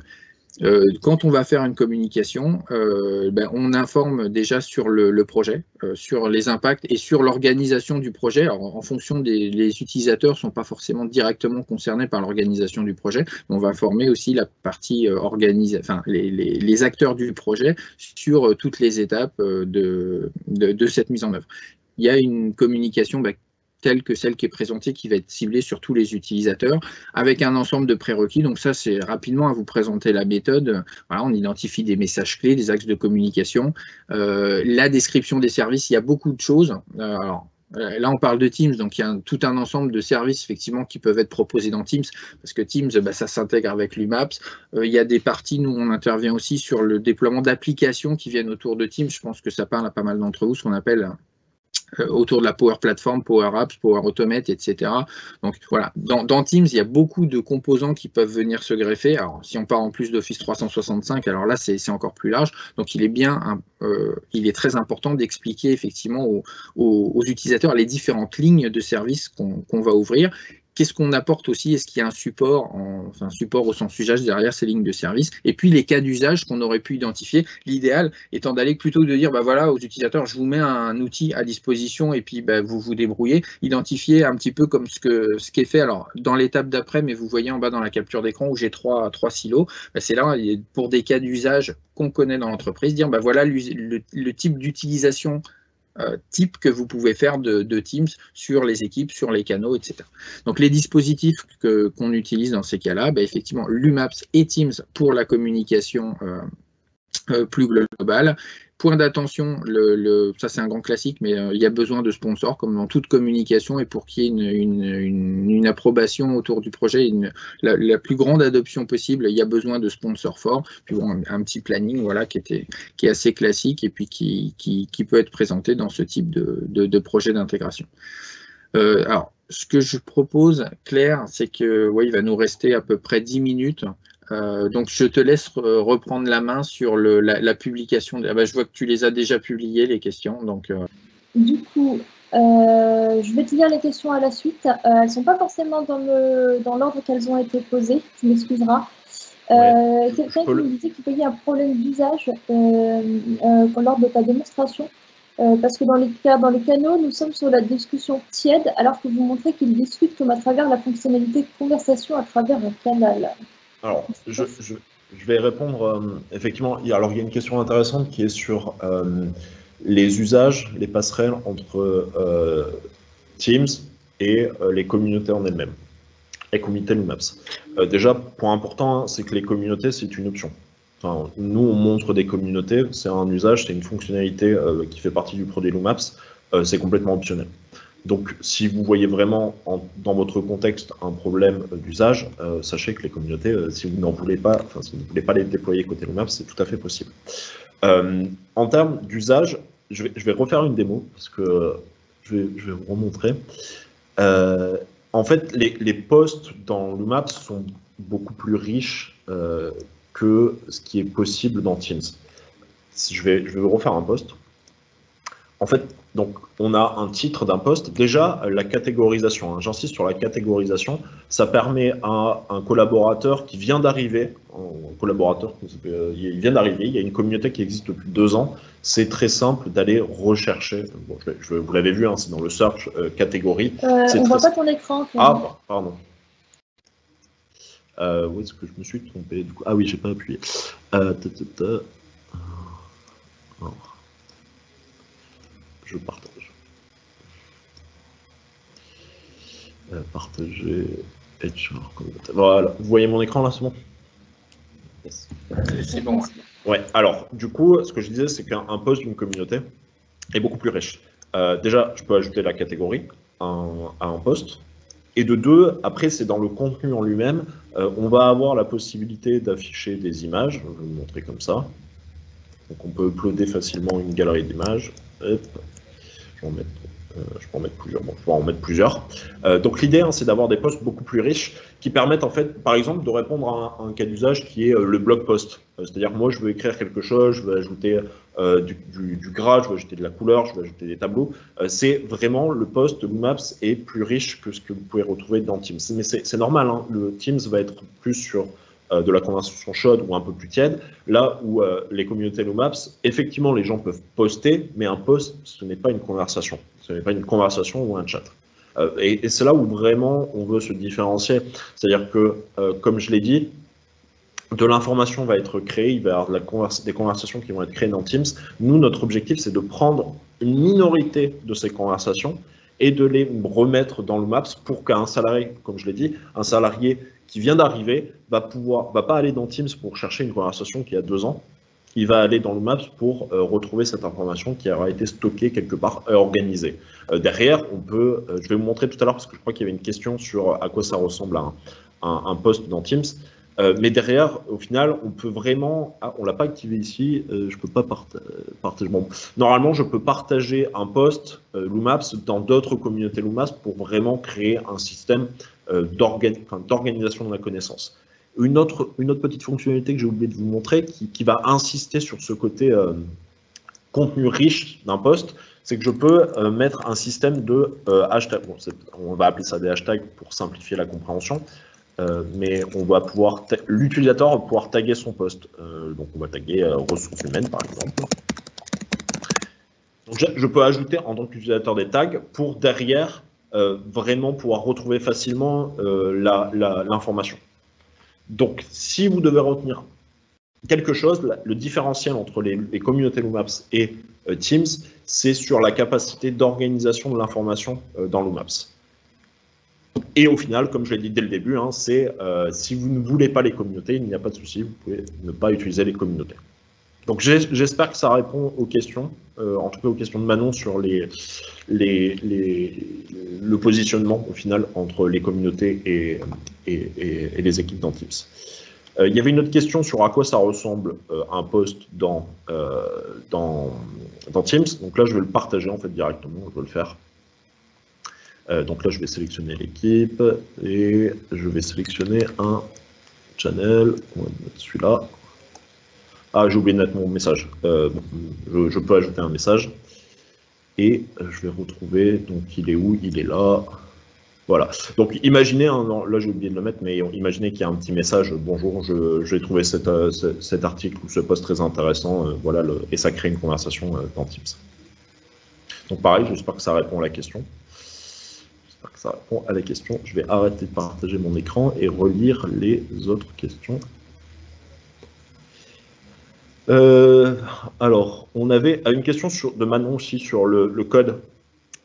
quand on va faire une communication, on informe déjà sur le projet, sur les impacts et sur l'organisation du projet. Alors, en fonction les utilisateurs ne sont pas forcément directement concernés par l'organisation du projet, mais on va informer aussi la partie les acteurs du projet sur toutes les étapes de cette mise en œuvre. Il y a une communication telle que celle qui est présentée, qui va être ciblée sur tous les utilisateurs, avec un ensemble de prérequis. Donc ça, c'est rapidement à vous présenter la méthode. Voilà, on identifie des messages clés, des axes de communication, la description des services, il y a beaucoup de choses. Alors, là, on parle de Teams, donc il y a tout un ensemble de services effectivement qui peuvent être proposés dans Teams, parce que Teams, ça s'intègre avec l'UMAPS. Il y a des parties, nous, on intervient aussi sur le déploiement d'applications qui viennent autour de Teams. Je pense que ça parle à pas mal d'entre vous, ce qu'on appelle autour de la Power Platform, Power Apps, Power Automate, etc. Donc voilà, dans Teams, il y a beaucoup de composants qui peuvent venir se greffer. Alors si on part en plus d'Office 365, alors là c'est encore plus large. Donc il est très important d'expliquer effectivement aux utilisateurs les différentes lignes de services qu'on va ouvrir. Qu'est-ce qu'on apporte aussi? Est-ce qu'il y a un support, un support au sens usage derrière ces lignes de service? Et puis les cas d'usage qu'on aurait pu identifier. L'idéal étant d'aller plutôt que de dire, voilà, aux utilisateurs, je vous mets un outil à disposition et puis vous vous débrouillez. Identifier un petit peu comme ce qui est fait alors dans l'étape d'après, mais vous voyez en bas dans la capture d'écran où j'ai trois silos. C'est là pour des cas d'usage qu'on connaît dans l'entreprise, dire voilà le type d'utilisation type que vous pouvez faire de Teams sur les équipes, sur les canaux, etc. Donc les dispositifs qu'on utilise dans ces cas-là, effectivement, l'UMAPS et Teams pour la communication plus globale. Point d'attention, ça c'est un grand classique, mais il y a besoin de sponsors, comme dans toute communication, et pour qu'il y ait une approbation autour du projet, la plus grande adoption possible, il y a besoin de sponsors forts. Puis un petit planning qui est assez classique et puis qui peut être présenté dans ce type de projet d'intégration. Alors, ce que je propose, Claire, c'est que il va nous rester à peu près 10 minutes. Donc, je te laisse reprendre la main sur la publication. Je vois que tu les as déjà publiées, les questions. Donc, Du coup, je vais te lire les questions à la suite. Elles ne sont pas forcément dans l'ordre qu'elles ont été posées. Tu m'excuseras. Quelqu'un qui me disait qu'il y a un problème d'usage lors de ta démonstration. Parce que dans les canaux, nous sommes sur la discussion tiède, alors que vous montrez qu'ils discutent comme à travers la fonctionnalité conversation à travers un canal. Alors, je vais répondre, effectivement, il y a une question intéressante qui est sur les usages, les passerelles entre Teams et les communautés en elles-mêmes. Les communautés Lumaps. Déjà, point important, c'est que les communautés, c'est une option. Enfin, nous, on montre des communautés, c'est un usage, c'est une fonctionnalité qui fait partie du produit Lumaps, c'est complètement optionnel. Donc, si vous voyez vraiment dans votre contexte un problème d'usage, sachez que les communautés, si vous n'en voulez pas, enfin, si vous ne voulez pas les déployer côté Lumaps, c'est tout à fait possible. En termes d'usage, je vais refaire une démo, parce que je vais vous remontrer. En fait, les posts dans Lumaps sont beaucoup plus riches que ce qui est possible dans Teams. Je vais refaire un post. En fait, donc, on a un titre d'un post. Déjà, la catégorisation, hein, j'insiste sur la catégorisation, ça permet à un collaborateur qui vient d'arriver, il vient d'arriver, il y a une communauté qui existe depuis 2 ans, c'est très simple d'aller rechercher, bon, vous l'avez vu, hein, c'est dans le search catégorie. On ne voit pas ton écran. Ah, pardon. Où est-ce que je me suis trompé du coup? Ah oui, j'ai pas appuyé. Je partage. Partager. Voilà. Vous voyez mon écran là, c'est bon? Yes. C'est bon. Ouais. Alors, du coup, ce que je disais, c'est qu'un post d'une communauté est beaucoup plus riche. Déjà, je peux ajouter la catégorie à un post. Et de 2, après, c'est dans le contenu en lui-même. On va avoir la possibilité d'afficher des images. Je vais vous montrer comme ça. Donc, on peut uploader facilement une galerie d'images. Hop. Je peux en mettre plusieurs. Bon, je peux en mettre plusieurs. Donc l'idée, hein, c'est d'avoir des posts beaucoup plus riches qui permettent, en fait, par exemple, de répondre à un cas d'usage qui est le blog post. C'est-à-dire, moi, je veux écrire quelque chose, je veux ajouter du gras, je veux ajouter de la couleur, je veux ajouter des tableaux. C'est vraiment le post Lumaps est plus riche que ce que vous pouvez retrouver dans Teams. Mais c'est normal, hein, le Teams va être plus sur de la conversation chaude ou un peu plus tiède, là où les communautés Lumaps, effectivement, les gens peuvent poster, mais un post, ce n'est pas une conversation. Ce n'est pas une conversation ou un chat. Et c'est là où vraiment on veut se différencier. C'est-à-dire que, comme je l'ai dit, de l'information va être créée, il va y avoir des conversations qui vont être créées dans Teams. Nous, notre objectif, c'est de prendre une minorité de ces conversations et de les remettre dans Lumaps pour qu'un salarié, comme je l'ai dit, un salarié qui vient d'arriver va pas aller dans Teams pour chercher une conversation qui a 2 ans. Il va aller dans Lumaps pour retrouver cette information qui aura été stockée quelque part, organisée. Derrière, on peut, je vais vous montrer tout à l'heure parce que je crois qu'il y avait une question sur à quoi ça ressemble un post dans Teams. Mais derrière, au final, on peut vraiment... Ah, on l'a pas activé ici, je peux pas partager. Bon, normalement, je peux partager un post Lumaps dans d'autres communautés Lumaps pour vraiment créer un système d'organisation de la connaissance. Une autre petite fonctionnalité que j'ai oublié de vous montrer, qui va insister sur ce côté contenu riche d'un post, c'est que je peux mettre un système de hashtags. Bon, on va appeler ça des hashtags pour simplifier la compréhension. Mais on va pouvoir l'utilisateur va pouvoir taguer son post. Donc on va taguer ressources humaines par exemple. Donc je peux ajouter en tant qu'utilisateur des tags pour derrière vraiment pouvoir retrouver facilement l'information. Donc si vous devez retenir quelque chose, le différentiel entre les communautés Lumaps et Teams, c'est sur la capacité d'organisation de l'information dans Lumaps. Et au final, comme je l'ai dit dès le début, hein, c'est si vous ne voulez pas les communautés, il n'y a pas de souci, vous pouvez ne pas utiliser les communautés. Donc j'espère que ça répond aux questions, en tout cas aux questions de Manon sur le positionnement au final entre les communautés et les équipes dans Teams. Il y avait une autre question sur à quoi ça ressemble un post dans Teams. Donc là, je vais le partager en fait directement, je vais le faire. Donc là, je vais sélectionner l'équipe et je vais sélectionner un channel. On va mettre celui-là. Ah, j'ai oublié de mettre mon message. Je peux ajouter un message. Et je vais retrouver, donc il est où? Il est là. Voilà. Donc imaginez, hein, non, là j'ai oublié de le mettre, mais imaginez qu'il y a un petit message. Bonjour, j'ai trouvé cet article ou ce post très intéressant. Voilà, et ça crée une conversation dans Teams. Donc pareil, j'espère que ça répond à la question. Que ça répond à la question. Je vais arrêter de partager mon écran et relire les autres questions. Alors, on avait une question de Manon aussi sur le code.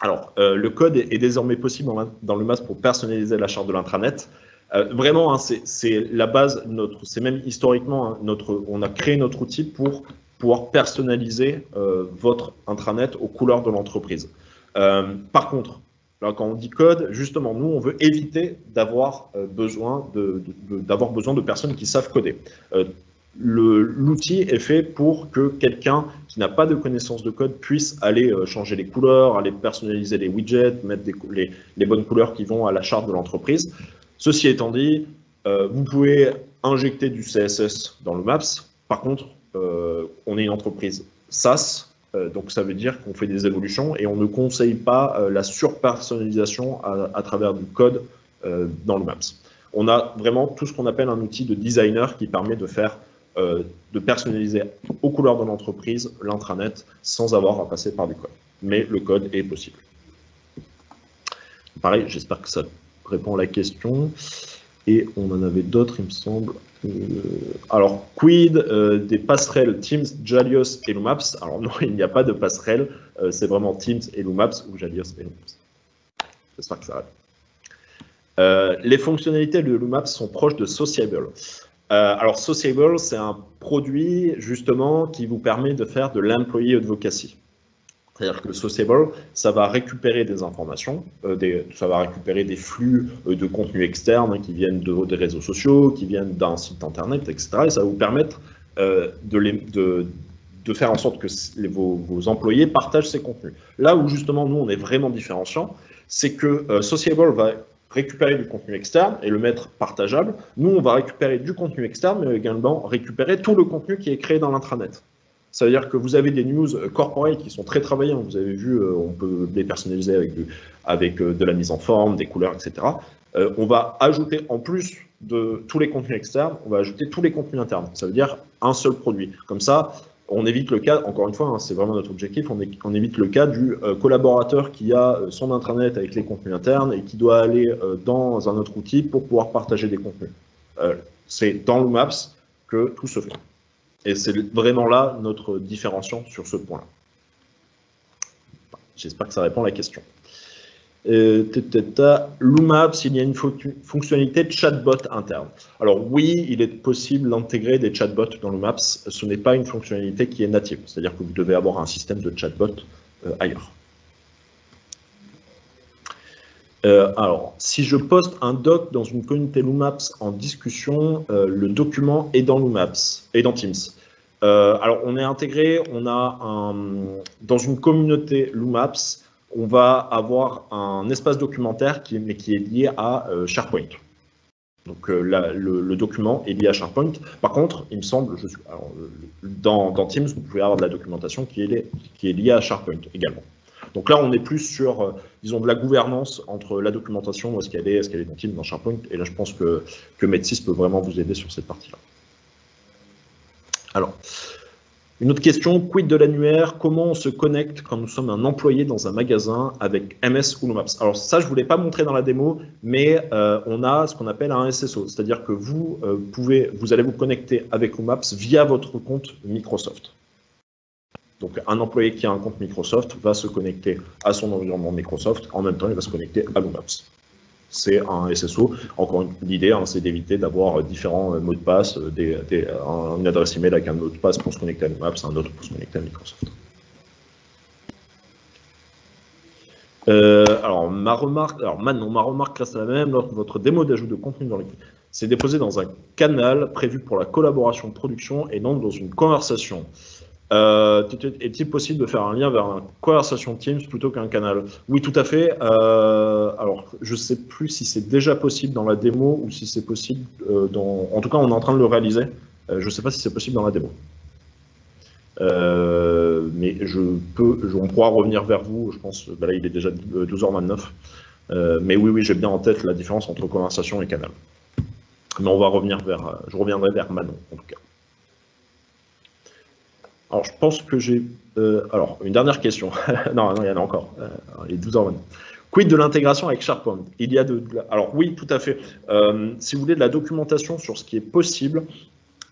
Alors, le code est désormais possible dans le MAPS pour personnaliser la charte de l'intranet. Vraiment, hein, c'est la base, c'est même historiquement, hein, on a créé notre outil pour pouvoir personnaliser votre intranet aux couleurs de l'entreprise. Par contre, là, quand on dit code, justement, nous, on veut éviter d'avoir besoin de personnes qui savent coder. L'outil est fait pour que quelqu'un qui n'a pas de connaissance de code puisse aller changer les couleurs, aller personnaliser les widgets, mettre les bonnes couleurs qui vont à la charte de l'entreprise. Ceci étant dit, vous pouvez injecter du CSS dans le MAPS. Par contre, on est une entreprise SaaS, donc ça veut dire qu'on fait des évolutions et on ne conseille pas la surpersonnalisation à travers du code dans le MAPS. On a vraiment tout ce qu'on appelle un outil de designer qui permet de personnaliser aux couleurs de l'entreprise l'intranet sans avoir à passer par du code. Mais le code est possible. Pareil, j'espère que ça répond à la question. Et on en avait d'autres, il me semble. Alors, quid des passerelles Teams, Jalios et Lumaps? Alors non, il n'y a pas de passerelle, c'est vraiment Teams et Lumaps ou Jalios et Lumaps. J'espère que ça répond. Les fonctionnalités de Lumaps sont proches de Sociable. Alors, Sociable, c'est un produit, justement, qui vous permet de faire de l'employee advocacy. C'est-à-dire que Sociable, ça va récupérer des informations, ça va récupérer des flux de contenu externe qui viennent des réseaux sociaux, qui viennent d'un site internet, etc. Et ça va vous permettre de faire en sorte que vos employés partagent ces contenus. Là où, justement, nous, on est vraiment différenciants, c'est que Sociable va récupérer du contenu externe et le mettre partageable. Nous, on va récupérer du contenu externe, mais également récupérer tout le contenu qui est créé dans l'intranet. Ça veut dire que vous avez des news corporate qui sont très travaillées. Vous avez vu, on peut les personnaliser avec de la mise en forme, des couleurs, etc. On va ajouter, en plus de tous les contenus externes, on va ajouter tous les contenus internes. Ça veut dire un seul produit. Comme ça, on évite le cas, encore une fois, hein, c'est vraiment notre objectif, on évite le cas du collaborateur qui a son intranet avec les contenus internes et qui doit aller dans un autre outil pour pouvoir partager des contenus. C'est dans le Maps que tout se fait. Et c'est vraiment là notre différenciant sur ce point-là. J'espère que ça répond à la question. Lumaps, il y a une fonctionnalité de chatbot interne. Alors oui, il est possible d'intégrer des chatbots dans Lumaps. Ce n'est pas une fonctionnalité qui est native. C'est-à-dire que vous devez avoir un système de chatbot ailleurs. Alors, si je poste un doc dans une communauté Lumaps en discussion, le document est dans Lumaps et dans Teams. Alors, on est intégré, dans une communauté Lumaps, on va avoir un espace documentaire qui est lié à SharePoint. Donc, le document est lié à SharePoint. Par contre, il me semble, dans Teams, vous pouvez avoir de la documentation qui est liée à SharePoint également. Donc là, on est plus sur, disons, de la gouvernance entre la documentation, où est-ce qu'elle est dans Teams, dans SharePoint. Et là, je pense que Medsys peut vraiment vous aider sur cette partie-là. Alors, une autre question, quid de l'annuaire? Comment on se connecte quand nous sommes un employé dans un magasin avec MS ou Lumaps? Alors ça, je ne vous l'ai pas montré dans la démo, mais on a ce qu'on appelle un SSO, c'est-à-dire que vous allez vous connecter avec Lumaps via votre compte Microsoft. Donc un employé qui a un compte Microsoft va se connecter à son environnement Microsoft, en même temps il va se connecter à Lumaps. C'est un SSO. Encore l'idée, c'est d'éviter d'avoir différents mots de passe, une adresse email avec un mot de passe pour se connecter à Lumaps, un autre pour se connecter à Microsoft. Alors ma remarque reste la même. Lors de votre démo d'ajout de contenu dans l'équipe, c'est déposé dans un canal prévu pour la collaboration de production et non dans une conversation. Est-il possible de faire un lien vers une conversation Teams plutôt qu'un canal? Oui, tout à fait. Alors, je ne sais plus si c'est déjà possible dans la démo ou si c'est possible En tout cas, on est en train de le réaliser. Je ne sais pas si c'est possible dans la démo. Mais on pourra revenir vers vous. Je pense, là, il est déjà 12h29. Mais oui, j'ai bien en tête la différence entre conversation et canal. Mais on va revenir je reviendrai vers Manon, en tout cas. Alors, je pense que j'ai... alors, une dernière question. non, il y en a encore. Il est 12h20. Quid de l'intégration avec SharePoint? Il y a Alors, oui, tout à fait. Si vous voulez de la documentation sur ce qui est possible,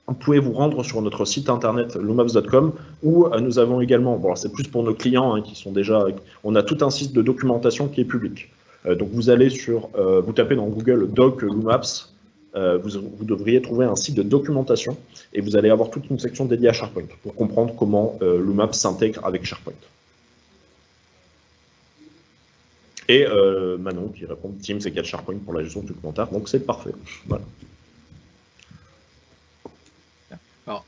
vous pouvez vous rendre sur notre site internet lumaps.com où nous avons également, bon, c'est plus pour nos clients hein, qui sont déjà, on a tout un site de documentation qui est public. Donc vous allez sur, vous tapez dans Google Doc Lumaps, vous devriez trouver un site de documentation et vous allez avoir toute une section dédiée à SharePoint pour comprendre comment Lumaps s'intègre avec SharePoint. Et Manon qui répond Teams égale SharePoint pour la gestion du documentaire, donc c'est parfait. Voilà. Alors,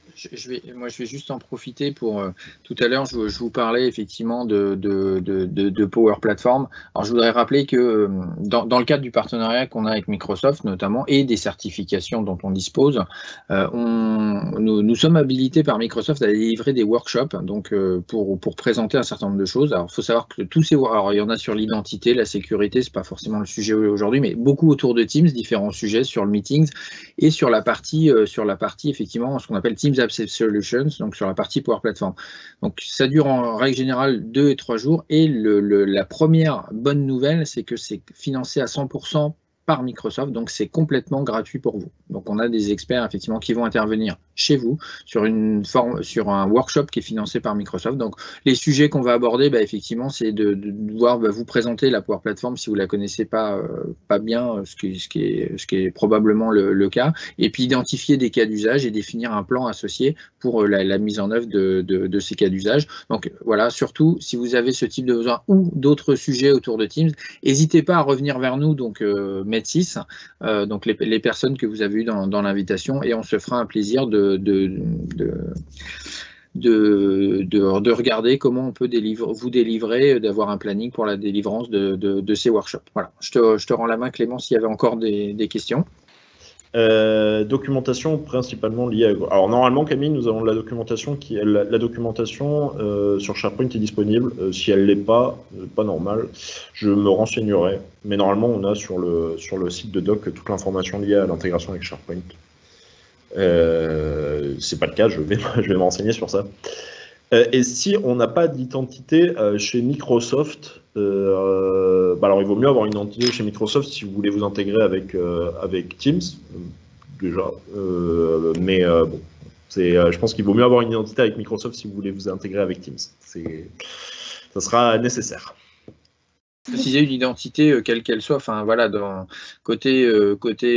moi, je vais juste en profiter pour, tout à l'heure, je vous parlais effectivement de Power Platform. Alors, je voudrais rappeler que dans le cadre du partenariat qu'on a avec Microsoft notamment, et des certifications dont on dispose, nous sommes habilités par Microsoft à délivrer des workshops donc, pour présenter un certain nombre de choses. Alors, il faut savoir que alors, il y en a sur l'identité, la sécurité, c'est pas forcément le sujet aujourd'hui, mais beaucoup autour de Teams, différents sujets sur le Meetings et sur la partie effectivement, ce qu'on appelle Teams Apps Solutions, donc sur la partie Power Platform. Donc ça dure en règle générale 2 et 3 jours et la première bonne nouvelle, c'est que c'est financé à 100% par Microsoft, donc c'est complètement gratuit pour vous. Donc on a des experts effectivement qui vont intervenir chez vous sur un workshop qui est financé par Microsoft. Donc les sujets qu'on va aborder, effectivement, c'est de devoir vous présenter la Power Platform si vous la connaissez pas bien, ce qui est probablement le cas, et puis identifier des cas d'usage et définir un plan associé pour la mise en œuvre de ces cas d'usage. Donc voilà, surtout si vous avez ce type de besoin ou d'autres sujets autour de Teams, n'hésitez pas à revenir vers nous, donc Med6, donc les personnes que vous avez eues dans l'invitation, et on se fera un plaisir de regarder comment on peut vous délivrer, d'avoir un planning pour la délivrance de ces workshops. Voilà, je te rends la main, Clément, s'il y avait encore des questions. Documentation principalement liée à... Alors normalement, Camille, nous avons la documentation sur SharePoint est disponible. Si elle ne l'est pas, pas normal, je me renseignerai. Mais normalement, on a sur le site de Doc toute l'information liée à l'intégration avec SharePoint. C'est pas le cas, je vais me renseigner sur ça. Et si on n'a pas d'identité chez Microsoft, alors il vaut mieux avoir une identité chez Microsoft si vous voulez vous intégrer avec Teams, déjà. Mais bon, je pense qu'il vaut mieux avoir une identité avec Microsoft si vous voulez vous intégrer avec Teams. Ça sera nécessaire. Préciser une identité quelle qu'elle soit, enfin voilà, côté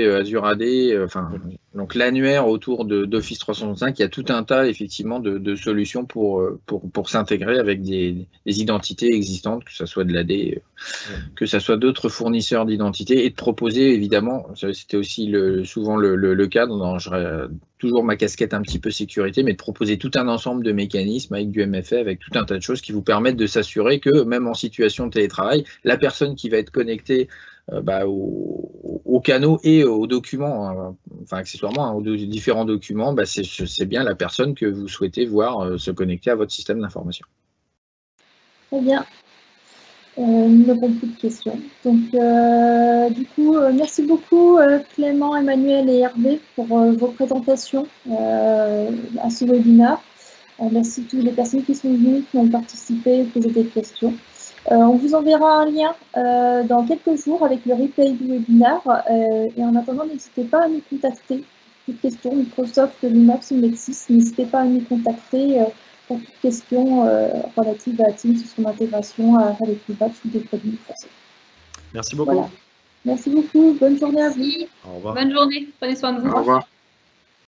Azure AD, donc l'annuaire autour d'Office 365, il y a tout un tas effectivement de solutions pour s'intégrer avec des identités existantes, que ce soit de l'AD, que ce soit d'autres fournisseurs d'identités, et de proposer évidemment, c'était aussi souvent le cas, j'aurais toujours ma casquette un petit peu sécurité, mais de proposer tout un ensemble de mécanismes avec du MFA, avec tout un tas de choses qui vous permettent de s'assurer que même en situation de télétravail, la personne qui va être connectée aux canaux et aux documents, enfin accessoirement aux différents documents, c'est bien la personne que vous souhaitez voir se connecter à votre système d'information. Très bien. Nous n'avons plus de questions. Donc, du coup, merci beaucoup Clément, Emmanuel et Hervé pour vos présentations à ce webinaire. Merci à toutes les personnes qui sont venues, qui ont participé, posé des questions. On vous enverra un lien dans quelques jours avec le replay du webinaire. Et en attendant, n'hésitez pas à nous contacter. Toutes questions, Microsoft, Lumaps ou Med6, n'hésitez pas à nous contacter pour toute question relative à Teams, son intégration avec Lumaps ou des produits français. Merci beaucoup. Voilà. Merci beaucoup. Bonne journée à vous. Au revoir. Bonne journée. Prenez soin de vous. Au revoir.